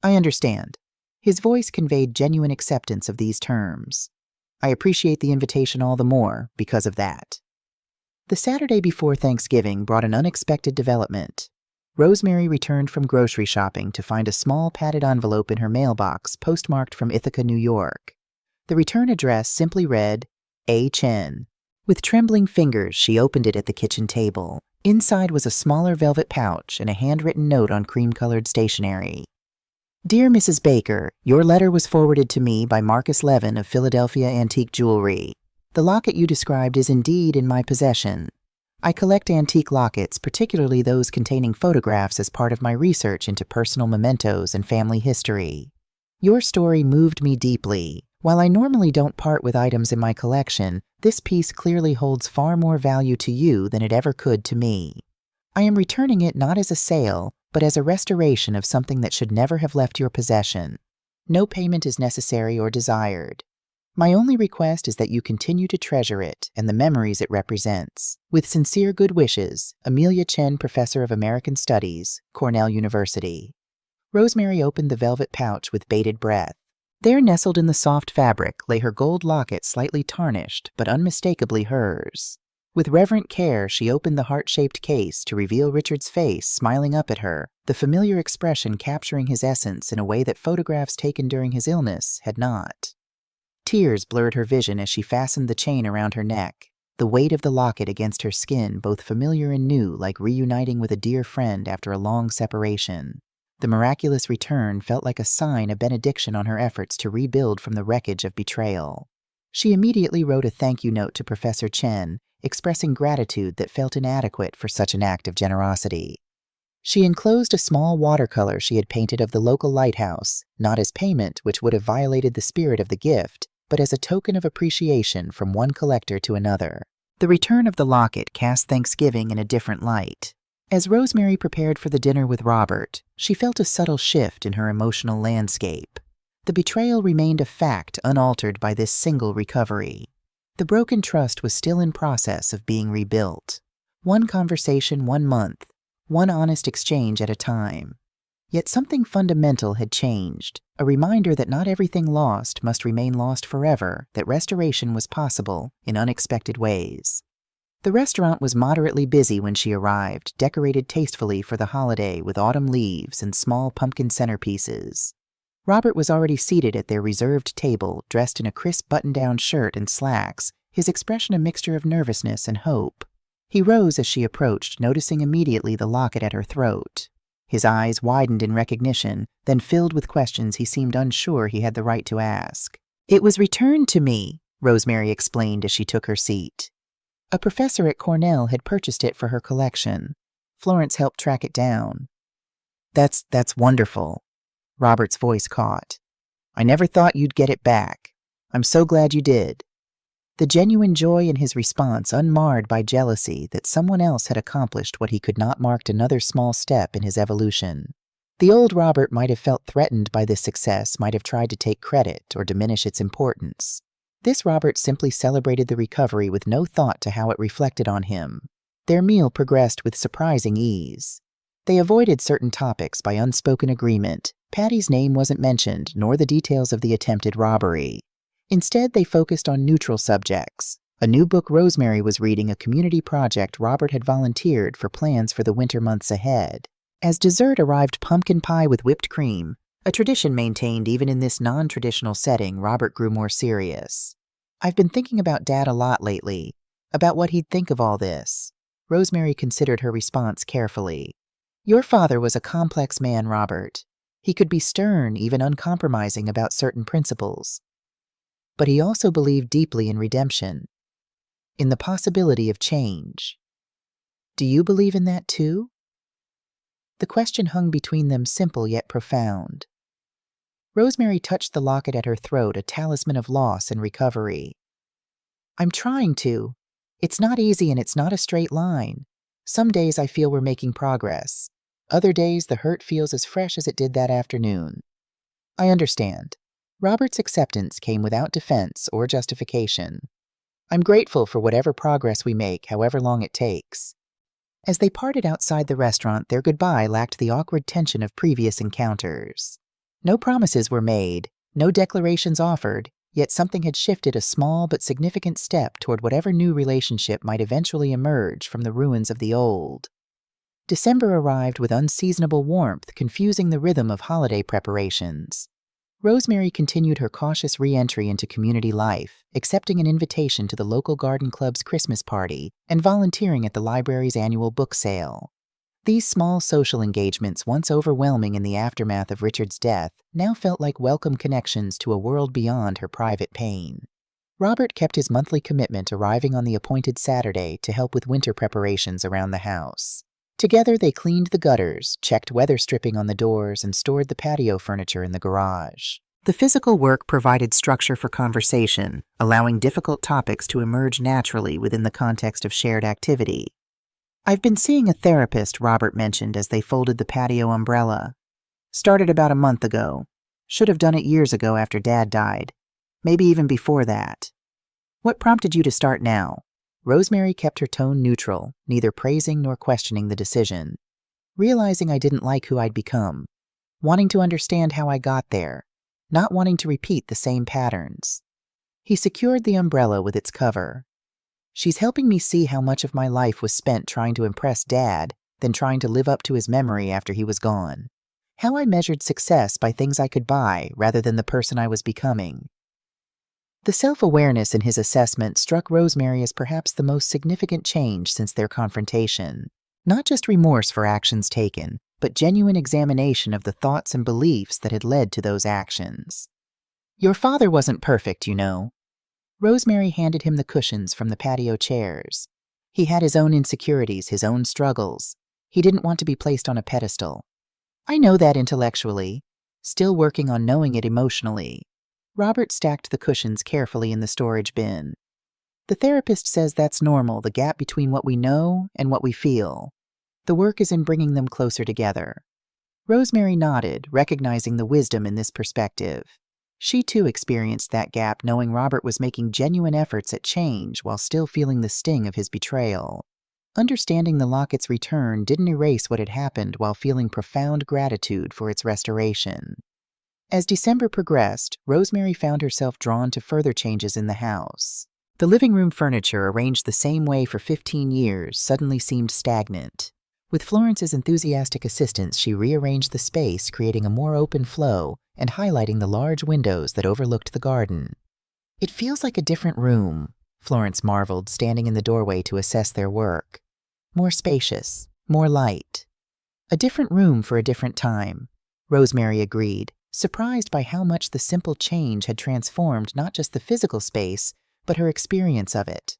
[SPEAKER 1] I understand. His voice conveyed genuine acceptance of these terms. I appreciate the invitation all the more because of that. The Saturday before Thanksgiving brought an unexpected development. Rosemary returned from grocery shopping to find a small padded envelope in her mailbox postmarked from Ithaca, New York. The return address simply read, A. Chen. With trembling fingers, she opened it at the kitchen table. Inside was a smaller velvet pouch and a handwritten note on cream-colored stationery. Dear Mrs. Baker, your letter was forwarded to me by Marcus Levin of Philadelphia Antique Jewelry. The locket you described is indeed in my possession. I collect antique lockets, particularly those containing photographs, as part of my research into personal mementos and family history. Your story moved me deeply. While I normally don't part with items in my collection, this piece clearly holds far more value to you than it ever could to me. I am returning it not as a sale, but as a restoration of something that should never have left your possession. No payment is necessary or desired. My only request is that you continue to treasure it and the memories it represents. With sincere good wishes, Amelia Chen, Professor of American Studies, Cornell University. Rosemary opened the velvet pouch with bated breath. There, nestled in the soft fabric, lay her gold locket, slightly tarnished, but unmistakably hers. With reverent care, she opened the heart-shaped case to reveal Richard's face smiling up at her, the familiar expression capturing his essence in a way that photographs taken during his illness had not. Tears blurred her vision as she fastened the chain around her neck, the weight of the locket against her skin both familiar and new, like reuniting with a dear friend after a long separation. The miraculous return felt like a sign, a benediction on her efforts to rebuild from the wreckage of betrayal. She immediately wrote a thank you note to Professor Chen, expressing gratitude that felt inadequate for such an act of generosity. She enclosed a small watercolor she had painted of the local lighthouse, not as payment, which would have violated the spirit of the gift, but as a token of appreciation from one collector to another. The return of the locket cast Thanksgiving in a different light. As Rosemary prepared for the dinner with Robert, she felt a subtle shift in her emotional landscape. The betrayal remained a fact unaltered by this single recovery. The broken trust was still in process of being rebuilt. One conversation, 1 month, one honest exchange at a time. Yet something fundamental had changed, a reminder that not everything lost must remain lost forever, that restoration was possible in unexpected ways. The restaurant was moderately busy when she arrived, decorated tastefully for the holiday with autumn leaves and small pumpkin centerpieces. Robert was already seated at their reserved table, dressed in a crisp button-down shirt and slacks, his expression a mixture of nervousness and hope. He rose as she approached, noticing immediately the locket at her throat. His eyes widened in recognition, then filled with questions he seemed unsure he had the right to ask. "It was returned to me," Rosemary explained as she took her seat. A professor at Cornell had purchased it for her collection. Florence helped track it down. That's wonderful," Robert's voice caught. "I never thought you'd get it back. I'm so glad you did." The genuine joy in his response unmarred by jealousy that someone else had accomplished what he could not marked another small step in his evolution. The old Robert might have felt threatened by this success, might have tried to take credit or diminish its importance. This Robert simply celebrated the recovery with no thought to how it reflected on him. Their meal progressed with surprising ease. They avoided certain topics by unspoken agreement. Patty's name wasn't mentioned, nor the details of the attempted robbery. Instead, they focused on neutral subjects. A new book Rosemary was reading, a community project Robert had volunteered for, plans for the winter months ahead. As dessert arrived pumpkin pie with whipped cream, a tradition maintained even in this non-traditional setting, Robert grew more serious. "I've been thinking about Dad a lot lately, about what he'd think of all this." Rosemary considered her response carefully. "Your father was a complex man, Robert. He could be stern, even uncompromising about certain principles. But he also believed deeply in redemption, in the possibility of change. Do you believe in that too?" The question hung between them, simple yet profound. Rosemary touched the locket at her throat, a talisman of loss and recovery. "I'm trying to. It's not easy and it's not a straight line. Some days I feel we're making progress. Other days the hurt feels as fresh as it did that afternoon." "I understand." Robert's acceptance came without defense or justification. "I'm grateful for whatever progress we make, however long it takes." As they parted outside the restaurant, their goodbye lacked the awkward tension of previous encounters. No promises were made, no declarations offered, yet something had shifted a small but significant step toward whatever new relationship might eventually emerge from the ruins of the old. December arrived with unseasonable warmth, confusing the rhythm of holiday preparations. Rosemary continued her cautious re-entry into community life, accepting an invitation to the local garden club's Christmas party and volunteering at the library's annual book sale. These small social engagements, once overwhelming in the aftermath of Richard's death, now felt like welcome connections to a world beyond her private pain. Robert kept his monthly commitment, arriving on the appointed Saturday to help with winter preparations around the house. Together, they cleaned the gutters, checked weather stripping on the doors, and stored the patio furniture in the garage. The physical work provided structure for conversation, allowing difficult topics to emerge naturally within the context of shared activity. "I've been seeing a therapist," Robert mentioned as they folded the patio umbrella. "Started about a month ago. Should have done it years ago after Dad died. Maybe even before that." "What prompted you to start now?" Rosemary kept her tone neutral, neither praising nor questioning the decision. "Realizing I didn't like who I'd become. Wanting to understand how I got there. Not wanting to repeat the same patterns." He secured the umbrella with its cover. "She's helping me see how much of my life was spent trying to impress Dad, then trying to live up to his memory after he was gone. How I measured success by things I could buy rather than the person I was becoming." The self-awareness in his assessment struck Rosemary as perhaps the most significant change since their confrontation. Not just remorse for actions taken, but genuine examination of the thoughts and beliefs that had led to those actions. "Your father wasn't perfect, you know." Rosemary handed him the cushions from the patio chairs. "He had his own insecurities, his own struggles. He didn't want to be placed on a pedestal. I know that intellectually, still working on knowing it emotionally." Robert stacked the cushions carefully in the storage bin. "The therapist says that's normal, the gap between what we know and what we feel. The work is in bringing them closer together." Rosemary nodded, recognizing the wisdom in this perspective. She too experienced that gap, knowing Robert was making genuine efforts at change while still feeling the sting of his betrayal. Understanding the locket's return didn't erase what had happened while feeling profound gratitude for its restoration. As December progressed, Rosemary found herself drawn to further changes in the house. The living room furniture, arranged the same way for 15 years, suddenly seemed stagnant. With Florence's enthusiastic assistance, she rearranged the space, creating a more open flow and highlighting the large windows that overlooked the garden. "It feels like a different room," Florence marveled, standing in the doorway to assess their work. "More spacious, more light." "A different room for a different time," Rosemary agreed, surprised by how much the simple change had transformed not just the physical space, but her experience of it.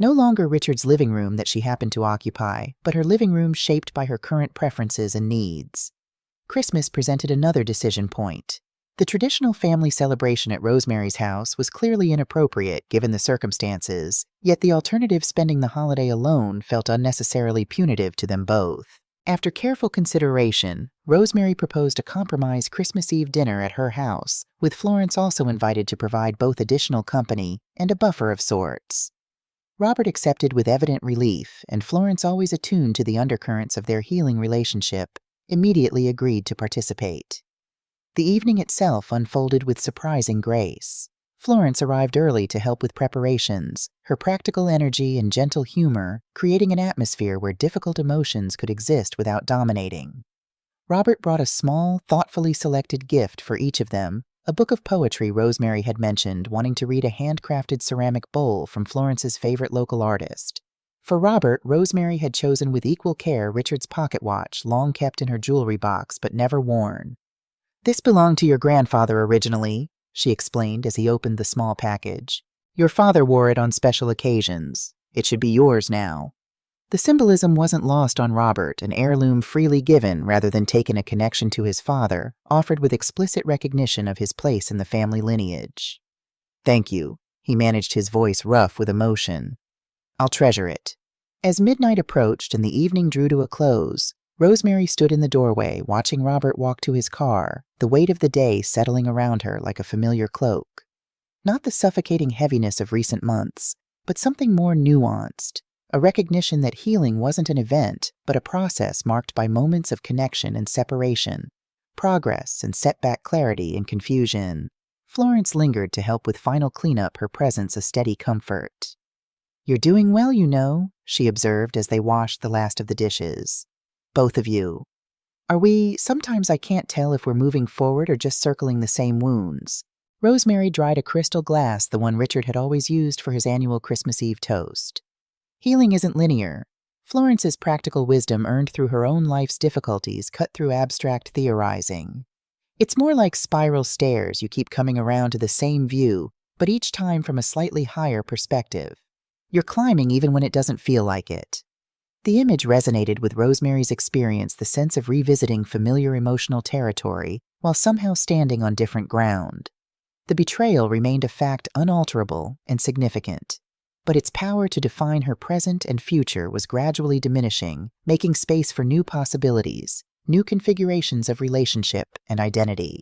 [SPEAKER 1] No longer Richard's living room that she happened to occupy, but her living room shaped by her current preferences and needs. Christmas presented another decision point. The traditional family celebration at Rosemary's house was clearly inappropriate given the circumstances, yet the alternative, spending the holiday alone, felt unnecessarily punitive to them both. After careful consideration, Rosemary proposed a compromise Christmas Eve dinner at her house, with Florence also invited to provide both additional company and a buffer of sorts. Robert accepted with evident relief, and Florence, always attuned to the undercurrents of their healing relationship, immediately agreed to participate. The evening itself unfolded with surprising grace. Florence arrived early to help with preparations, her practical energy and gentle humor creating an atmosphere where difficult emotions could exist without dominating. Robert brought a small, thoughtfully selected gift for each of them, a book of poetry Rosemary had mentioned, wanting to read a handcrafted ceramic bowl from Florence's favorite local artist. For Robert, Rosemary had chosen with equal care Richard's pocket watch, long kept in her jewelry box but never worn. "This belonged to your grandfather originally," she explained as he opened the small package. "Your father wore it on special occasions. It should be yours now." The symbolism wasn't lost on Robert, an heirloom freely given rather than taken, a connection to his father, offered with explicit recognition of his place in the family lineage. "Thank you," he managed, his voice rough with emotion. "I'll treasure it." As midnight approached and the evening drew to a close, Rosemary stood in the doorway, watching Robert walk to his car, the weight of the day settling around her like a familiar cloak. Not the suffocating heaviness of recent months, but something more nuanced, a recognition that healing wasn't an event, but a process marked by moments of connection and separation, progress and setback, clarity and confusion. Florence lingered to help with final cleanup, her presence a steady comfort. "You're doing well, you know," she observed as they washed the last of the dishes. "Both of you. Sometimes I can't tell if we're moving forward or just circling the same wounds." Rosemary dried a crystal glass, the one Richard had always used for his annual Christmas Eve toast. "Healing isn't linear." Florence's practical wisdom earned through her own life's difficulties cut through abstract theorizing. "It's more like spiral stairs. You keep coming around to the same view, but each time from a slightly higher perspective. You're climbing even when it doesn't feel like it." The image resonated with Rosemary's experience, the sense of revisiting familiar emotional territory while somehow standing on different ground. The betrayal remained a fact unalterable and significant, but its power to define her present and future was gradually diminishing, making space for new possibilities, new configurations of relationship and identity.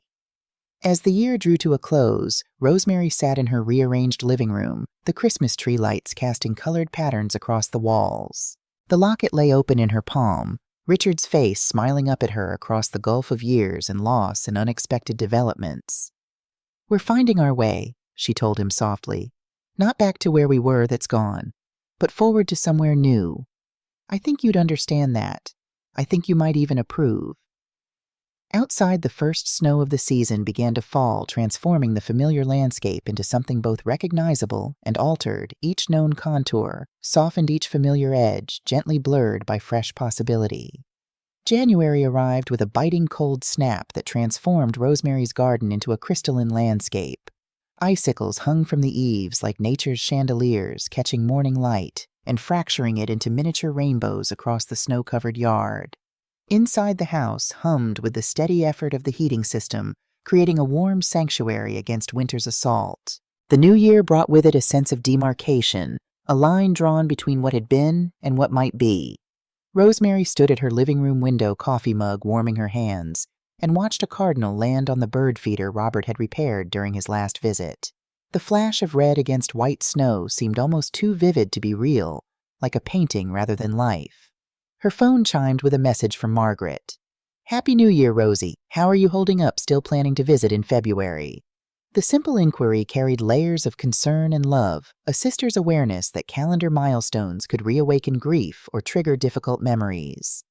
[SPEAKER 1] As the year drew to a close, Rosemary sat in her rearranged living room, the Christmas tree lights casting colored patterns across the walls. The locket lay open in her palm, Richard's face smiling up at her across the gulf of years and loss and unexpected developments. "We're finding our way," she told him softly. "Not back to where we were, that's gone, but forward to somewhere new. I think you'd understand that. I think you might even approve." Outside, the first snow of the season began to fall, transforming the familiar landscape into something both recognizable and altered, each known contour, softened each familiar edge, gently blurred by fresh possibility. January arrived with a biting cold snap that transformed Rosemary's garden into a crystalline landscape. Icicles hung from the eaves like nature's chandeliers, catching morning light and fracturing it into miniature rainbows across the snow-covered yard. Inside the house hummed with the steady effort of the heating system, creating a warm sanctuary against winter's assault. The new year brought with it a sense of demarcation, a line drawn between what had been and what might be. Rosemary stood at her living room window, coffee mug warming her hands, and watched a cardinal land on the bird feeder Robert had repaired during his last visit. The flash of red against white snow seemed almost too vivid to be real, like a painting rather than life. Her phone chimed with a message from Margaret. "Happy New Year, Rosie. How are you holding up? Still planning to visit in February?" The simple inquiry carried layers of concern and love, a sister's awareness that calendar milestones could reawaken grief or trigger difficult memories.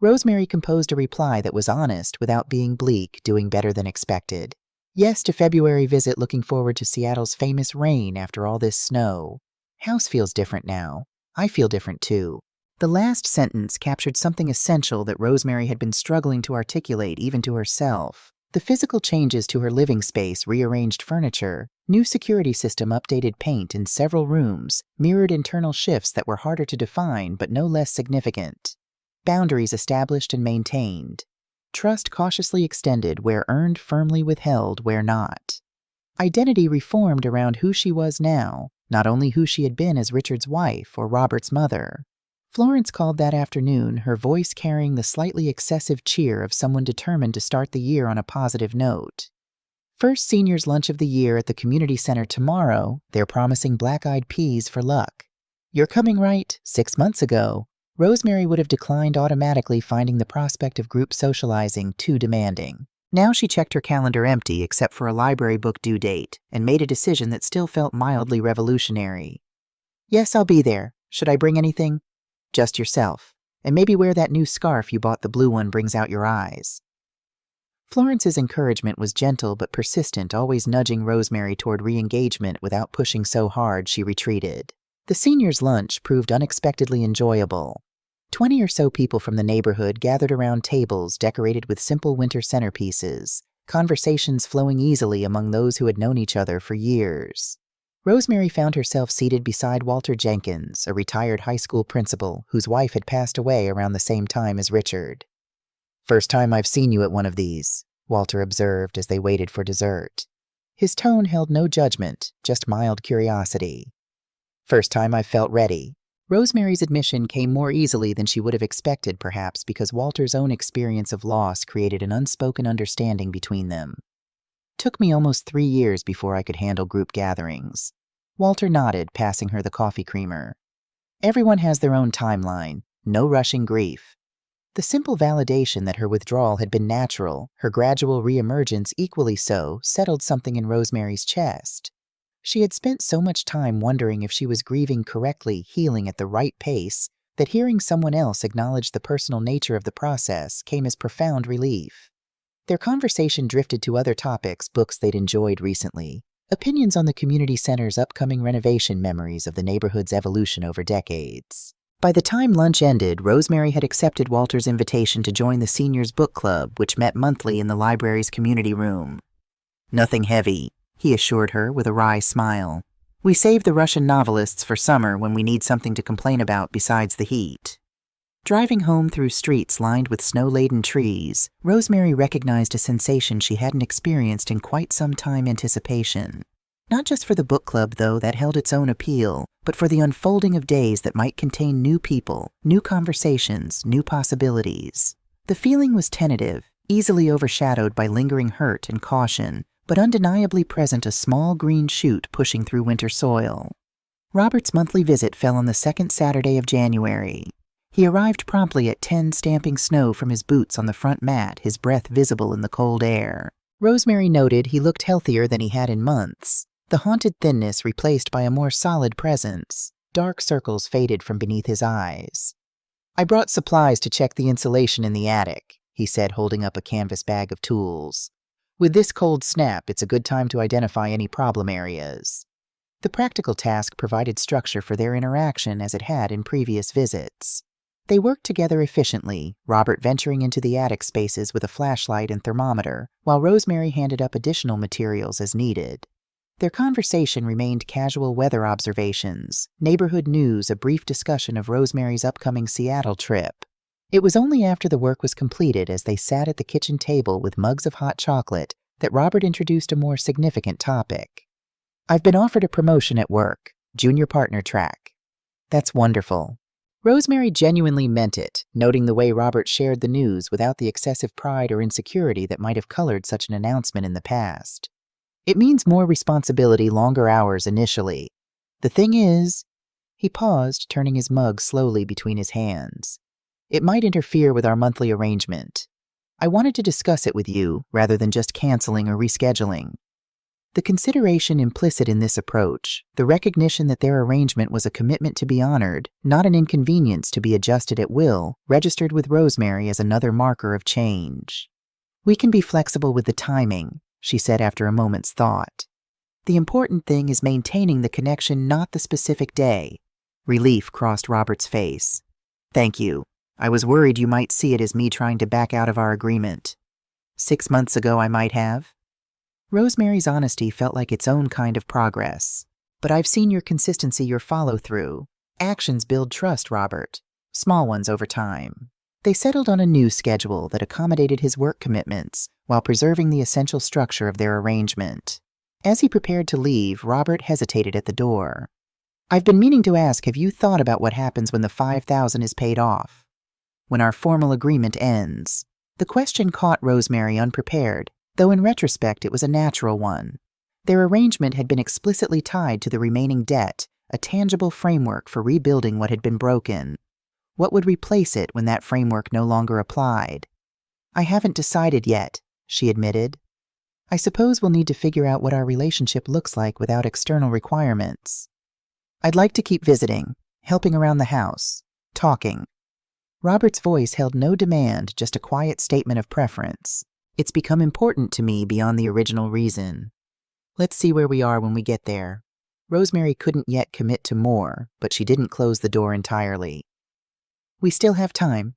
[SPEAKER 1] Rosemary composed a reply that was honest without being bleak, doing better than expected. "Yes to February visit, looking forward to Seattle's famous rain after all this snow. House feels different now. I feel different too." The last sentence captured something essential that Rosemary had been struggling to articulate even to herself. The physical changes to her living space, rearranged furniture, new security system, updated paint in several rooms, mirrored internal shifts that were harder to define but no less significant. Boundaries established and maintained. Trust cautiously extended where earned, firmly withheld where not. Identity reformed around who she was now, not only who she had been as Richard's wife or Robert's mother. Florence called that afternoon, her voice carrying the slightly excessive cheer of someone determined to start the year on a positive note. First seniors' lunch of the year at the community center tomorrow, they're promising black-eyed peas for luck. "You're coming, right?" 6 months ago, Rosemary would have declined automatically, finding the prospect of group socializing too demanding. Now she checked her calendar empty except for a library book due date and made a decision that still felt mildly revolutionary. "Yes, I'll be there. Should I bring anything?" "Just yourself. And maybe wear that new scarf you bought, the blue one brings out your eyes." Florence's encouragement was gentle but persistent, always nudging Rosemary toward re-engagement without pushing so hard she retreated. The seniors' lunch proved unexpectedly enjoyable. 20 or so people from the neighborhood gathered around tables decorated with simple winter centerpieces, conversations flowing easily among those who had known each other for years. Rosemary found herself seated beside Walter Jenkins, a retired high school principal whose wife had passed away around the same time as Richard. "First time I've seen you at one of these," Walter observed as they waited for dessert. His tone held no judgment, just mild curiosity. "First time I've felt ready." Rosemary's admission came more easily than she would have expected, perhaps because Walter's own experience of loss created an unspoken understanding between them. "Took me almost 3 years before I could handle group gatherings." Walter nodded, passing her the coffee creamer. "Everyone has their own timeline. No rushing grief." The simple validation that her withdrawal had been natural, her gradual reemergence equally so, settled something in Rosemary's chest. She had spent so much time wondering if she was grieving correctly, healing at the right pace, that hearing someone else acknowledge the personal nature of the process came as profound relief. Their conversation drifted to other topics, books they'd enjoyed recently, opinions on the community center's upcoming renovation, memories of the neighborhood's evolution over decades. By the time lunch ended, Rosemary had accepted Walter's invitation to join the seniors' book club, which met monthly in the library's community room. "Nothing heavy," he assured her with a wry smile. "We save the Russian novelists for summer when we need something to complain about besides the heat." Driving home through streets lined with snow-laden trees, Rosemary recognized a sensation she hadn't experienced in quite some time: anticipation. Not just for the book club, though, that held its own appeal, but for the unfolding of days that might contain new people, new conversations, new possibilities. The feeling was tentative, easily overshadowed by lingering hurt and caution, but undeniably present, a small green shoot pushing through winter soil. Robert's monthly visit fell on the second Saturday of January. He arrived promptly at 10, stamping snow from his boots on the front mat, his breath visible in the cold air. Rosemary noted he looked healthier than he had in months, the haunted thinness replaced by a more solid presence. Dark circles faded from beneath his eyes. "I brought supplies to check the insulation in the attic," he said, holding up a canvas bag of tools. "With this cold snap, it's a good time to identify any problem areas." The practical task provided structure for their interaction as it had in previous visits. They worked together efficiently, Robert venturing into the attic spaces with a flashlight and thermometer, while Rosemary handed up additional materials as needed. Their conversation remained casual weather observations, neighborhood news, a brief discussion of Rosemary's upcoming Seattle trip. It was only after the work was completed, as they sat at the kitchen table with mugs of hot chocolate, that Robert introduced a more significant topic. "I've been offered a promotion at work, junior partner track." "That's wonderful." Rosemary genuinely meant it, noting the way Robert shared the news without the excessive pride or insecurity that might have colored such an announcement in the past. "It means more responsibility, longer hours initially. The thing is—" He paused, turning his mug slowly between his hands. "It might interfere with our monthly arrangement. I wanted to discuss it with you, rather than just canceling or rescheduling." The consideration implicit in this approach, the recognition that their arrangement was a commitment to be honored, not an inconvenience to be adjusted at will, registered with Rosemary as another marker of change. "We can be flexible with the timing," she said after a moment's thought. "The important thing is maintaining the connection, not the specific day." Relief crossed Robert's face. "Thank you. I was worried you might see it as me trying to back out of our agreement. 6 months ago I might have." Rosemary's honesty felt like its own kind of progress. "But I've seen your consistency, your follow-through. Actions build trust, Robert. Small ones over time." They settled on a new schedule that accommodated his work commitments while preserving the essential structure of their arrangement. As he prepared to leave, Robert hesitated at the door. "I've been meaning to ask, have you thought about what happens when the $5,000 is paid off? When our formal agreement ends?" The question caught Rosemary unprepared, though in retrospect it was a natural one. Their arrangement had been explicitly tied to the remaining debt, a tangible framework for rebuilding what had been broken. What would replace it when that framework no longer applied? "I haven't decided yet," she admitted. "I suppose we'll need to figure out what our relationship looks like without external requirements. I'd like to keep visiting, helping around the house, talking." Robert's voice held no demand, just a quiet statement of preference. "It's become important to me beyond the original reason. Let's see where we are when we get there." Rosemary couldn't yet commit to more, but she didn't close the door entirely. "We still have time."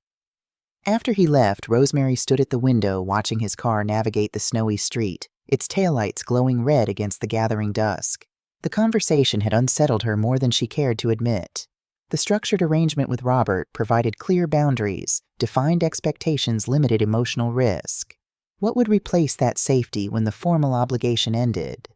[SPEAKER 1] After he left, Rosemary stood at the window watching his car navigate the snowy street, its taillights glowing red against the gathering dusk. The conversation had unsettled her more than she cared to admit. The structured arrangement with Robert provided clear boundaries, defined expectations, limited emotional risk. What would replace that safety when the formal obligation ended?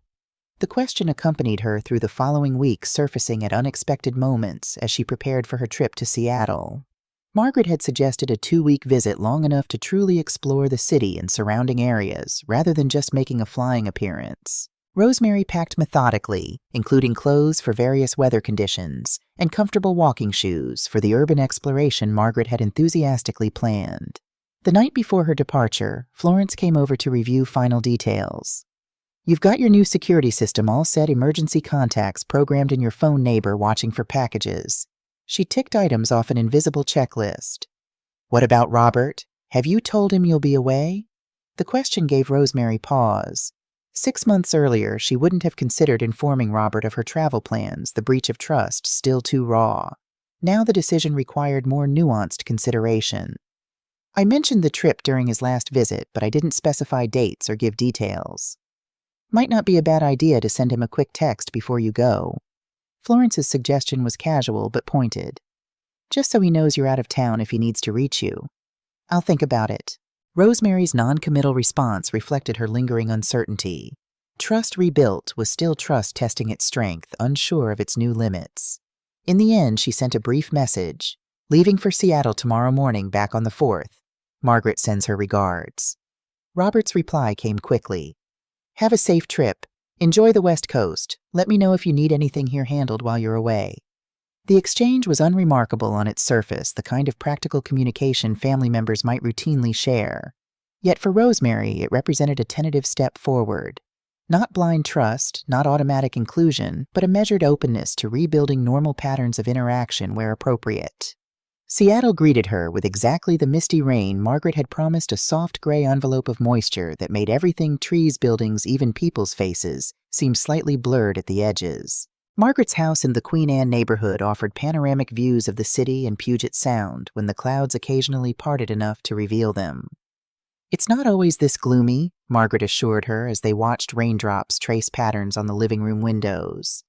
[SPEAKER 1] The question accompanied her through the following week, surfacing at unexpected moments as she prepared for her trip to Seattle. Margaret had suggested a 2-week visit, long enough to truly explore the city and surrounding areas, rather than just making a flying appearance. Rosemary packed methodically, including clothes for various weather conditions and comfortable walking shoes for the urban exploration Margaret had enthusiastically planned. The night before her departure, Florence came over to review final details. "You've got your new security system all set, emergency contacts programmed in your phone neighbor watching for packages." She ticked items off an invisible checklist. "What about Robert? Have you told him you'll be away?" The question gave Rosemary pause. 6 months earlier, she wouldn't have considered informing Robert of her travel plans, the breach of trust still too raw. Now the decision required more nuanced consideration. "I mentioned the trip during his last visit, but I didn't specify dates or give details. Might not be a bad idea to send him a quick text before you go." Florence's suggestion was casual but pointed. "Just so he knows you're out of town if he needs to reach you." "I'll think about it." Rosemary's non-committal response reflected her lingering uncertainty. Trust rebuilt was still trust testing its strength, unsure of its new limits. In the end, she sent a brief message. "Leaving for Seattle tomorrow morning, back on the 4th. Margaret sends her regards." Robert's reply came quickly. "Have a safe trip. Enjoy the West Coast. Let me know if you need anything here handled while you're away." The exchange was unremarkable on its surface, the kind of practical communication family members might routinely share. Yet for Rosemary, it represented a tentative step forward. Not blind trust, not automatic inclusion, but a measured openness to rebuilding normal patterns of interaction where appropriate. Seattle greeted her with exactly the misty rain Margaret had promised, a soft gray envelope of moisture that made everything, trees, buildings, even people's faces, seem slightly blurred at the edges. Margaret's house in the Queen Anne neighborhood offered panoramic views of the city and Puget Sound when the clouds occasionally parted enough to reveal them. "It's not always this gloomy," Margaret assured her as they watched raindrops trace patterns on the living room windows.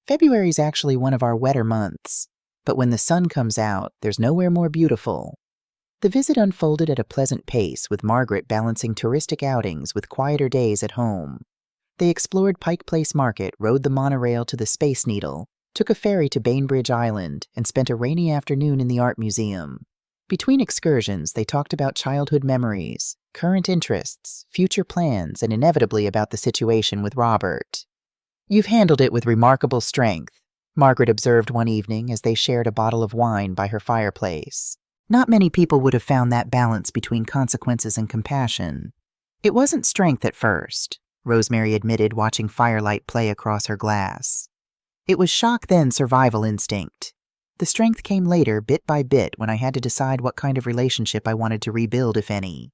[SPEAKER 1] "February's actually one of our wetter months, but when the sun comes out, there's nowhere more beautiful." The visit unfolded at a pleasant pace, with Margaret balancing touristic outings with quieter days at home. They explored Pike Place Market, rode the monorail to the Space Needle, took a ferry to Bainbridge Island, and spent a rainy afternoon in the Art Museum. Between excursions, they talked about childhood memories, current interests, future plans, and inevitably about the situation with Robert. "You've handled it with remarkable strength," Margaret observed one evening as they shared a bottle of wine by her fireplace. "Not many people would have found that balance between consequences and compassion." "It wasn't strength at first," Rosemary admitted, watching firelight play across her glass. "It was shock, then survival instinct. The strength came later, bit by bit, when I had to decide what kind of relationship I wanted to rebuild, if any."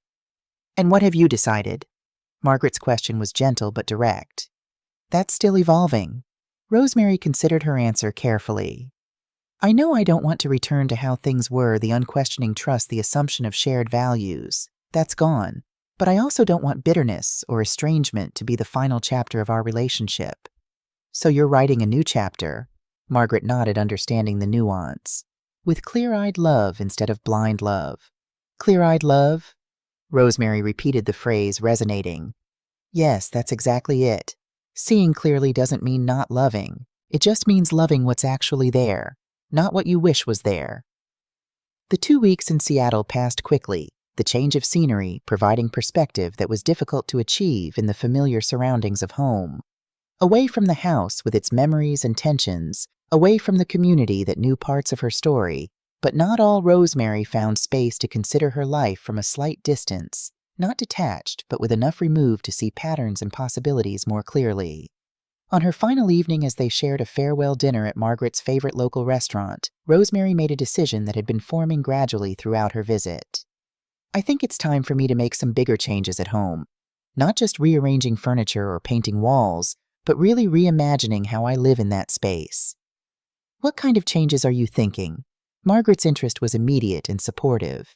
[SPEAKER 1] "And what have you decided?" Margaret's question was gentle but direct. "That's still evolving." Rosemary considered her answer carefully. "I know I don't want to return to how things were, the unquestioning trust, the assumption of shared values. That's gone. But I also don't want bitterness or estrangement to be the final chapter of our relationship." "So you're writing a new chapter?" Margaret nodded, understanding the nuance. "With clear-eyed love instead of blind love." "Clear-eyed love?" Rosemary repeated the phrase, resonating. "Yes, that's exactly it. Seeing clearly doesn't mean not loving. It just means loving what's actually there, not what you wish was there." The 2 weeks in Seattle passed quickly, the change of scenery providing perspective that was difficult to achieve in the familiar surroundings of home. Away from the house with its memories and tensions, away from the community that knew parts of her story, but not all, Rosemary found space to consider her life from a slight distance, not detached, but with enough removed to see patterns and possibilities more clearly. On her final evening, as they shared a farewell dinner at Margaret's favorite local restaurant, Rosemary made a decision that had been forming gradually throughout her visit. "I think it's time for me to make some bigger changes at home. Not just rearranging furniture or painting walls, but really reimagining how I live in that space." "What kind of changes are you thinking?" Margaret's interest was immediate and supportive.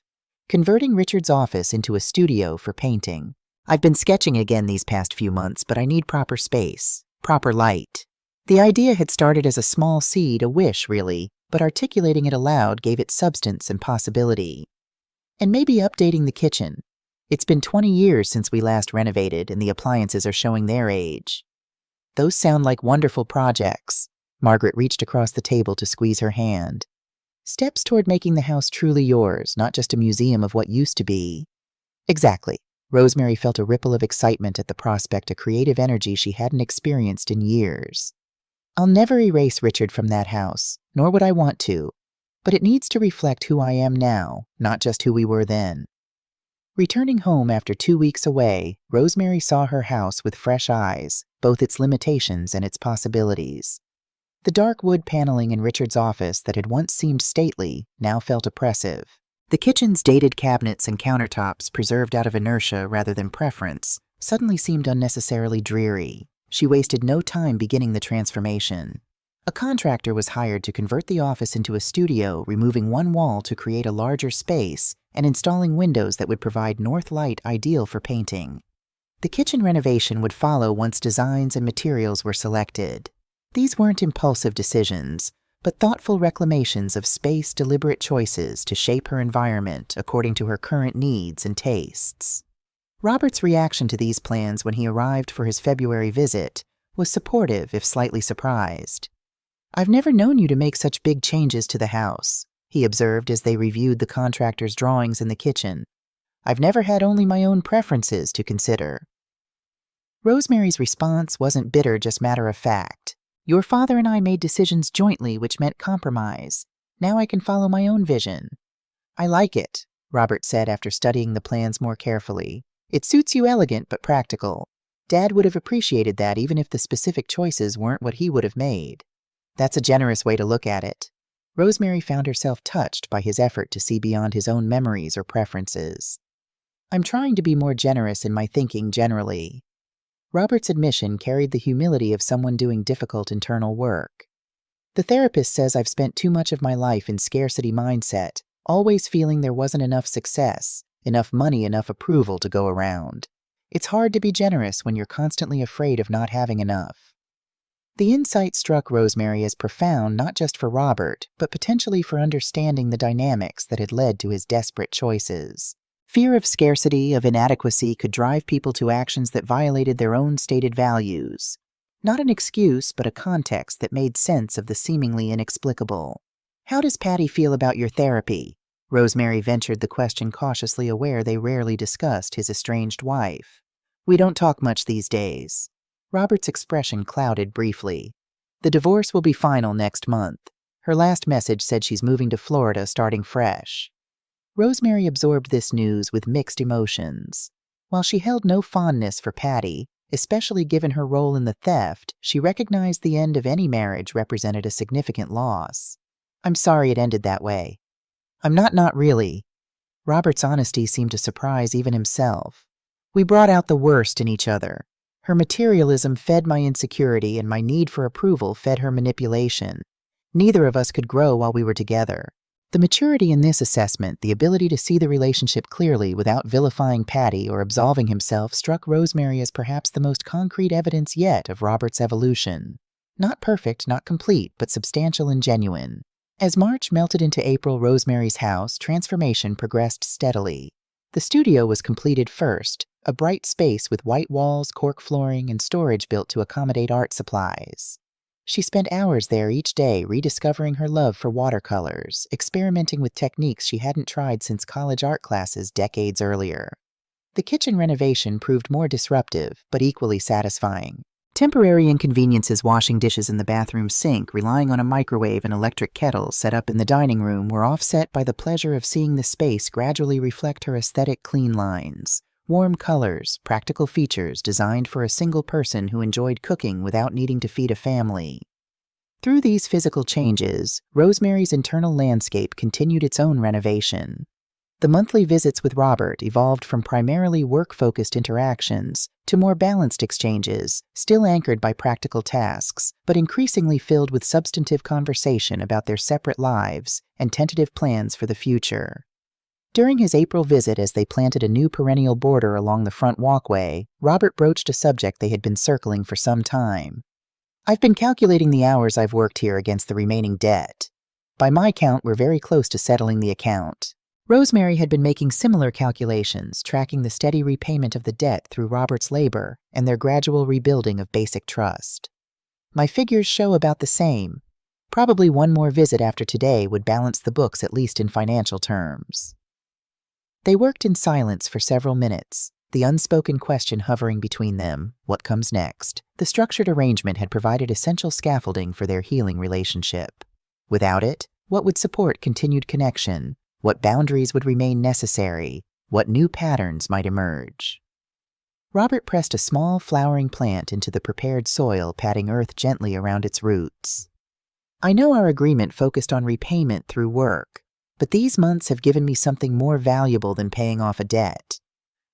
[SPEAKER 1] "Converting Richard's office into a studio for painting. I've been sketching again these past few months, but I need proper space, proper light." The idea had started as a small seed, a wish really, but articulating it aloud gave it substance and possibility. "And maybe updating the kitchen. It's been 20 years since we last renovated, and the appliances are showing their age." "Those sound like wonderful projects." Margaret reached across the table to squeeze her hand. "Steps toward making the house truly yours, not just a museum of what used to be." "Exactly." Rosemary felt a ripple of excitement at the prospect, a creative energy she hadn't experienced in years. I'll never erase Richard from that house, nor would I want to, but it needs to reflect who I am now, not just who we were then. Returning home after 2 weeks away, Rosemary saw her house with fresh eyes, both its limitations and its possibilities. The dark wood paneling in Richard's office that had once seemed stately now felt oppressive. The kitchen's dated cabinets and countertops, preserved out of inertia rather than preference, suddenly seemed unnecessarily dreary. She wasted no time beginning the transformation. A contractor was hired to convert the office into a studio, removing one wall to create a larger space and installing windows that would provide north light ideal for painting. The kitchen renovation would follow once designs and materials were selected. These weren't impulsive decisions, but thoughtful reclamations of space, deliberate choices to shape her environment according to her current needs and tastes. Robert's reaction to these plans when he arrived for his February visit was supportive, if slightly surprised. "I've never known you to make such big changes to the house," he observed as they reviewed the contractor's drawings in the kitchen. "I've never had only my own preferences to consider." Rosemary's response wasn't bitter, just matter of fact. "Your father and I made decisions jointly which meant compromise. Now I can follow my own vision." "I like it," Robert said after studying the plans more carefully. "It suits you, elegant but practical. Dad would have appreciated that even if the specific choices weren't what he would have made." That's a generous way to look at it. Rosemary found herself touched by his effort to see beyond his own memories or preferences. "I'm trying to be more generous in my thinking generally." Robert's admission carried the humility of someone doing difficult internal work. "The therapist says I've spent too much of my life in scarcity mindset, always feeling there wasn't enough success, enough money, enough approval to go around. It's hard to be generous when you're constantly afraid of not having enough." The insight struck Rosemary as profound not just for Robert, but potentially for understanding the dynamics that had led to his desperate choices. Fear of scarcity, of inadequacy, could drive people to actions that violated their own stated values. Not an excuse, but a context that made sense of the seemingly inexplicable. "How does Patty feel about your therapy?" Rosemary ventured the question, cautiously aware they rarely discussed his estranged wife. "We don't talk much these days." Robert's expression clouded briefly. "The divorce will be final next month. Her last message said she's moving to Florida, starting fresh." Rosemary absorbed this news with mixed emotions. While she held no fondness for Patty, especially given her role in the theft, she recognized the end of any marriage represented a significant loss. "I'm sorry it ended that way." "I'm not really." Robert's honesty seemed to surprise even himself. "We brought out the worst in each other. Her materialism fed my insecurity, and my need for approval fed her manipulation. Neither of us could grow while we were together." The maturity in this assessment, the ability to see the relationship clearly without vilifying Patty or absolving himself, struck Rosemary as perhaps the most concrete evidence yet of Robert's evolution. Not perfect, not complete, but substantial and genuine. As March melted into April, Rosemary's house transformation progressed steadily. The studio was completed first, a bright space with white walls, cork flooring, and storage built to accommodate art supplies. She spent hours there each day rediscovering her love for watercolors, experimenting with techniques she hadn't tried since college art classes decades earlier. The kitchen renovation proved more disruptive, but equally satisfying. Temporary inconveniences, washing dishes in the bathroom sink, relying on a microwave and electric kettle set up in the dining room, were offset by the pleasure of seeing the space gradually reflect her aesthetic clean lines. Warm colors, practical features designed for a single person who enjoyed cooking without needing to feed a family. Through these physical changes, Rosemary's internal landscape continued its own renovation. The monthly visits with Robert evolved from primarily work-focused interactions to more balanced exchanges, still anchored by practical tasks, but increasingly filled with substantive conversation about their separate lives and tentative plans for the future. During his April visit, as they planted a new perennial border along the front walkway, Robert broached a subject they had been circling for some time. "I've been calculating the hours I've worked here against the remaining debt. By my count, we're very close to settling the account." Rosemary had been making similar calculations, tracking the steady repayment of the debt through Robert's labor and their gradual rebuilding of basic trust. "My figures show about the same. Probably one more visit after today would balance the books, at least in financial terms." They worked in silence for several minutes. the unspoken question hovering between them, what comes next. The structured arrangement had provided essential scaffolding for their healing relationship. Without it, what would support continued connection? What boundaries would remain necessary? What new patterns might emerge? Robert pressed a small flowering plant into the prepared soil, patting earth gently around its roots. I know our agreement focused on repayment through work, but these months have given me something more valuable than paying off a debt.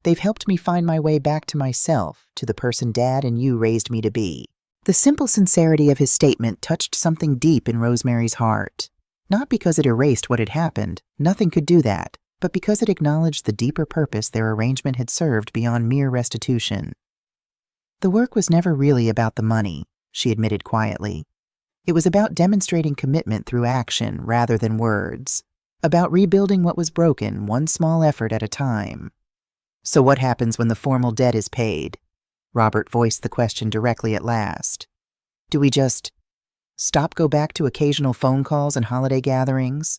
[SPEAKER 1] They've helped me find my way back to myself, to the person Dad and you raised me to be. The simple sincerity of his statement touched something deep in Rosemary's heart. Not because it erased what had happened, nothing could do that, but because it acknowledged the deeper purpose their arrangement had served beyond mere restitution. The work was never really about the money, she admitted quietly. It was about demonstrating commitment through action rather than words, about rebuilding what was broken one small effort at a time. So what happens when the formal debt is paid? Robert voiced the question directly at last. Do we just go back to occasional phone calls and holiday gatherings?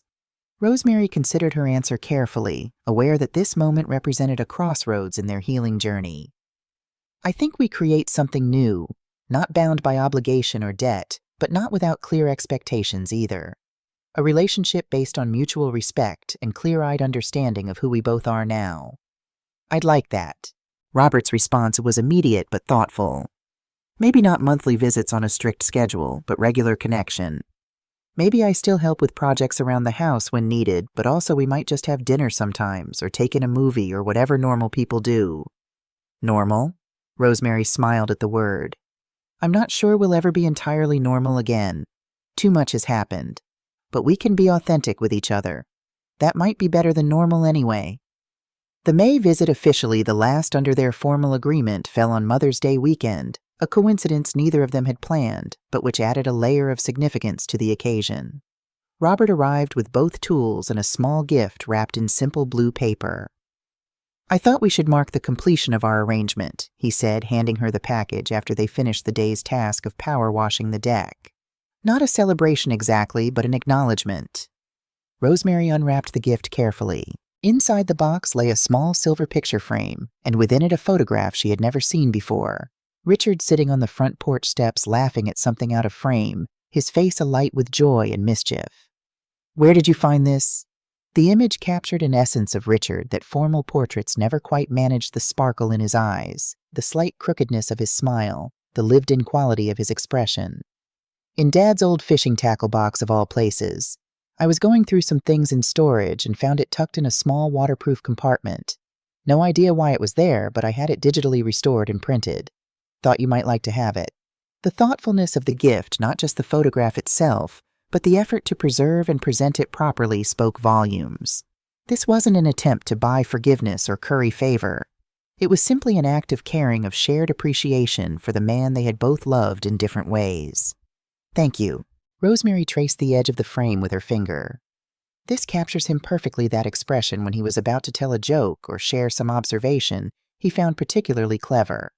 [SPEAKER 1] Rosemary considered her answer carefully, aware that this moment represented a crossroads in their healing journey. I think we create something new, not bound by obligation or debt, but not without clear expectations either. A relationship based on mutual respect and clear-eyed understanding of who we both are now. I'd like that. Robert's response was immediate but thoughtful. Maybe not monthly visits on a strict schedule, but regular connection. Maybe I still help with projects around the house when needed, but also we might just have dinner sometimes, or take in a movie, or whatever normal people do. Normal? Rosemary smiled at the word. I'm not sure we'll ever be entirely normal again. Too much has happened. But we can be authentic with each other. That might be better than normal anyway. The May visit, officially the last under their formal agreement, fell on Mother's Day weekend, a coincidence neither of them had planned, but which added a layer of significance to the occasion. Robert arrived with both tools and a small gift wrapped in simple blue paper. I thought we should mark the completion of our arrangement, he said, handing her the package after they finished the day's task of power washing the deck. Not a celebration exactly, but an acknowledgement. Rosemary unwrapped the gift carefully. Inside the box lay a small silver picture frame, and within it a photograph she had never seen before. Richard sitting on the front porch steps laughing at something out of frame, his face alight with joy and mischief. Where did you find this? The image captured an essence of Richard that formal portraits never quite managed: the sparkle in his eyes, the slight crookedness of his smile, the lived-in quality of his expression. In Dad's old fishing tackle box of all places. I was going through some things in storage and found it tucked in a small waterproof compartment. No idea why it was there, but I had it digitally restored and printed. Thought you might like to have it. The thoughtfulness of the gift, not just the photograph itself, but the effort to preserve and present it properly, spoke volumes. This wasn't an attempt to buy forgiveness or curry favor. It was simply an act of caring, of shared appreciation for the man they had both loved in different ways. Thank you. Rosemary traced the edge of the frame with her finger. This captures him perfectly, that expression when he was about to tell a joke or share some observation he found particularly clever.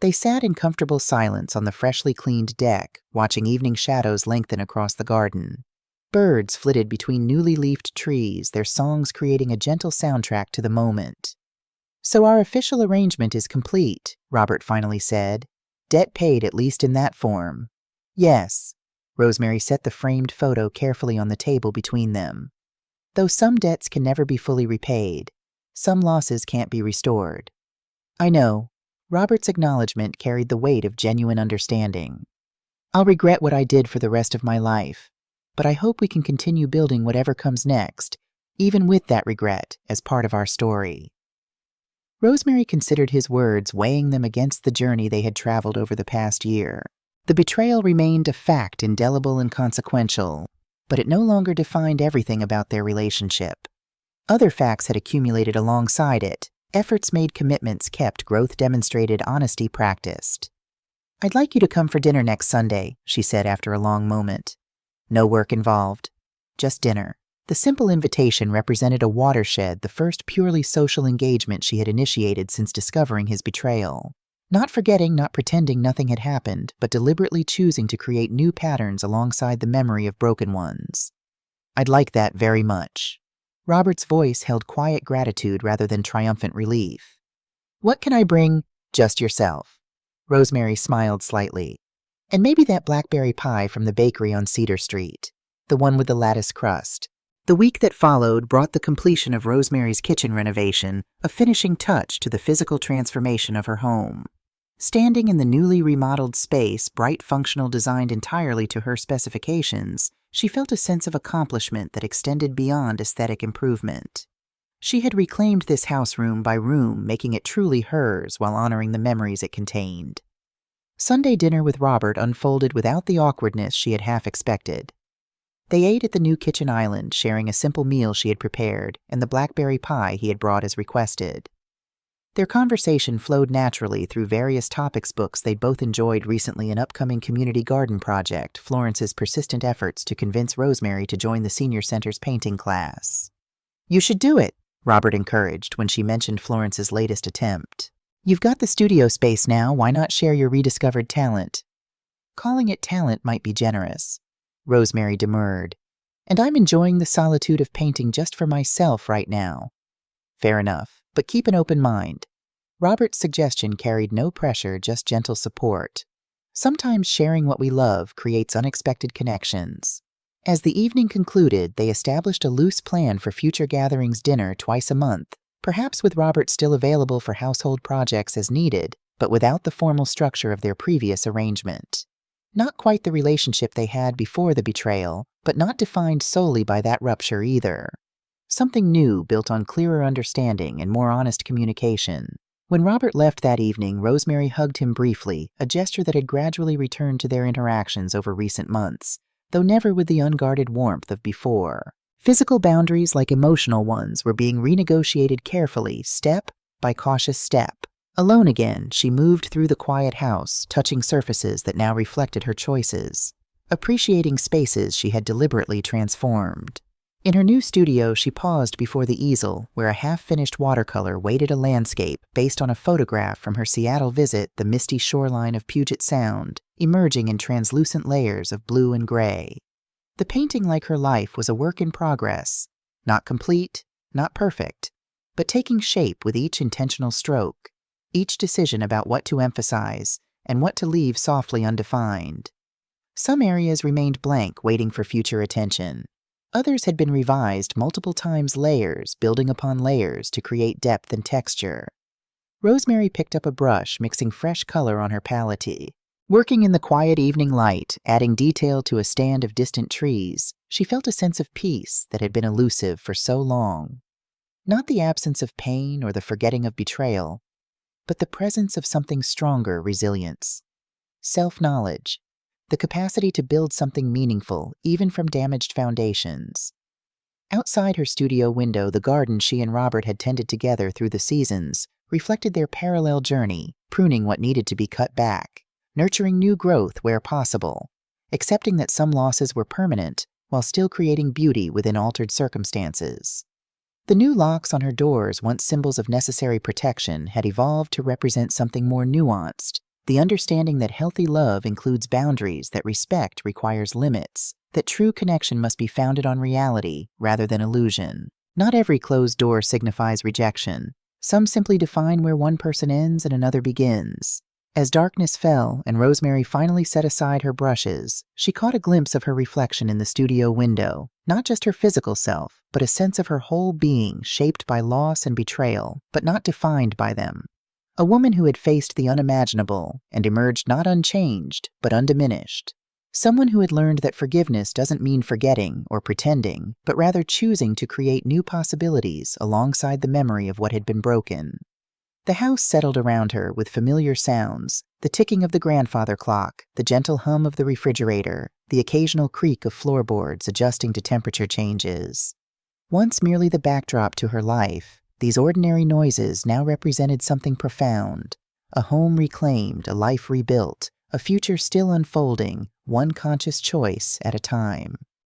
[SPEAKER 1] They sat in comfortable silence on the freshly cleaned deck, watching evening shadows lengthen across the garden. Birds flitted between newly leafed trees, their songs creating a gentle soundtrack to the moment. So our official arrangement is complete, Robert finally said. Debt paid, at least in that form. Yes. Rosemary set the framed photo carefully on the table between them. Though some debts can never be fully repaid, some losses can't be restored. I know. Robert's acknowledgement carried the weight of genuine understanding. I'll regret what I did for the rest of my life, but I hope we can continue building whatever comes next, even with that regret, as part of our story. Rosemary considered his words, weighing them against the journey they had traveled over the past year. The betrayal remained a fact, indelible and consequential, but it no longer defined everything about their relationship. Other facts had accumulated alongside it. Efforts made, commitments kept, growth demonstrated, honesty practiced. I'd like you to come for dinner next Sunday, she said after a long moment. No work involved. Just dinner. The simple invitation represented a watershed, the first purely social engagement she had initiated since discovering his betrayal. Not forgetting, not pretending nothing had happened, but deliberately choosing to create new patterns alongside the memory of broken ones. I'd like that very much. Robert's voice held quiet gratitude rather than triumphant relief. What can I bring? Just yourself. Rosemary smiled slightly. And maybe that blackberry pie from the bakery on Cedar Street, the one with the lattice crust. The week that followed brought the completion of Rosemary's kitchen renovation, a finishing touch to the physical transformation of her home. Standing in the newly remodeled space, bright functional designed entirely to her specifications, she felt a sense of accomplishment that extended beyond aesthetic improvement. She had reclaimed this house room by room, making it truly hers while honoring the memories it contained. Sunday dinner with Robert unfolded without the awkwardness she had half expected. They ate at the new kitchen island, sharing a simple meal she had prepared and the blackberry pie he had brought as requested. Their conversation flowed naturally through various topics, books they'd both enjoyed recently, an upcoming community garden project, Florence's persistent efforts to convince Rosemary to join the senior center's painting class. "You should do it," Robert encouraged when she mentioned Florence's latest attempt. "You've got the studio space now, why not share your rediscovered talent?" Calling it talent might be generous. Rosemary demurred. "And I'm enjoying the solitude of painting just for myself right now." "Fair enough, but keep an open mind." Robert's suggestion carried no pressure, just gentle support. Sometimes sharing what we love creates unexpected connections. As the evening concluded, they established a loose plan for future gatherings, dinner twice a month, perhaps with Robert still available for household projects as needed, but without the formal structure of their previous arrangement. Not quite the relationship they had before the betrayal, but not defined solely by that rupture either. Something new, built on clearer understanding and more honest communication. When Robert left that evening, Rosemary hugged him briefly, a gesture that had gradually returned to their interactions over recent months, though never with the unguarded warmth of before. Physical boundaries, like emotional ones, were being renegotiated carefully, step by cautious step. Alone again, she moved through the quiet house, touching surfaces that now reflected her choices, appreciating spaces she had deliberately transformed. In her new studio, she paused before the easel, where a half-finished watercolor waited a landscape based on a photograph from her Seattle visit, the misty shoreline of Puget Sound, emerging in translucent layers of blue and gray. The painting, like her life, was a work in progress, not complete, not perfect, but taking shape with each intentional stroke, each decision about what to emphasize and what to leave softly undefined. Some areas remained blank, waiting for future attention. Others had been revised multiple times, layers building upon layers to create depth and texture. Rosemary picked up a brush, mixing fresh color on her palette. Working in the quiet evening light, adding detail to a stand of distant trees, she felt a sense of peace that had been elusive for so long. Not the absence of pain or the forgetting of betrayal, but the presence of something stronger, resilience, self-knowledge, the capacity to build something meaningful, even from damaged foundations. Outside her studio window, the garden she and Robert had tended together through the seasons reflected their parallel journey, pruning what needed to be cut back, nurturing new growth where possible, accepting that some losses were permanent while still creating beauty within altered circumstances. The new locks on her doors, once symbols of necessary protection, had evolved to represent something more nuanced, the understanding that healthy love includes boundaries, that respect requires limits, that true connection must be founded on reality rather than illusion. Not every closed door signifies rejection. Some simply define where one person ends and another begins. As darkness fell and Rosemary finally set aside her brushes, she caught a glimpse of her reflection in the studio window, not just her physical self, but a sense of her whole being, shaped by loss and betrayal, but not defined by them. A woman who had faced the unimaginable and emerged not unchanged, but undiminished. Someone who had learned that forgiveness doesn't mean forgetting or pretending, but rather choosing to create new possibilities alongside the memory of what had been broken. The house settled around her with familiar sounds, the ticking of the grandfather clock, the gentle hum of the refrigerator, the occasional creak of floorboards adjusting to temperature changes. Once merely the backdrop to her life, these ordinary noises now represented something profound, a home reclaimed, a life rebuilt, a future still unfolding, one conscious choice at a time.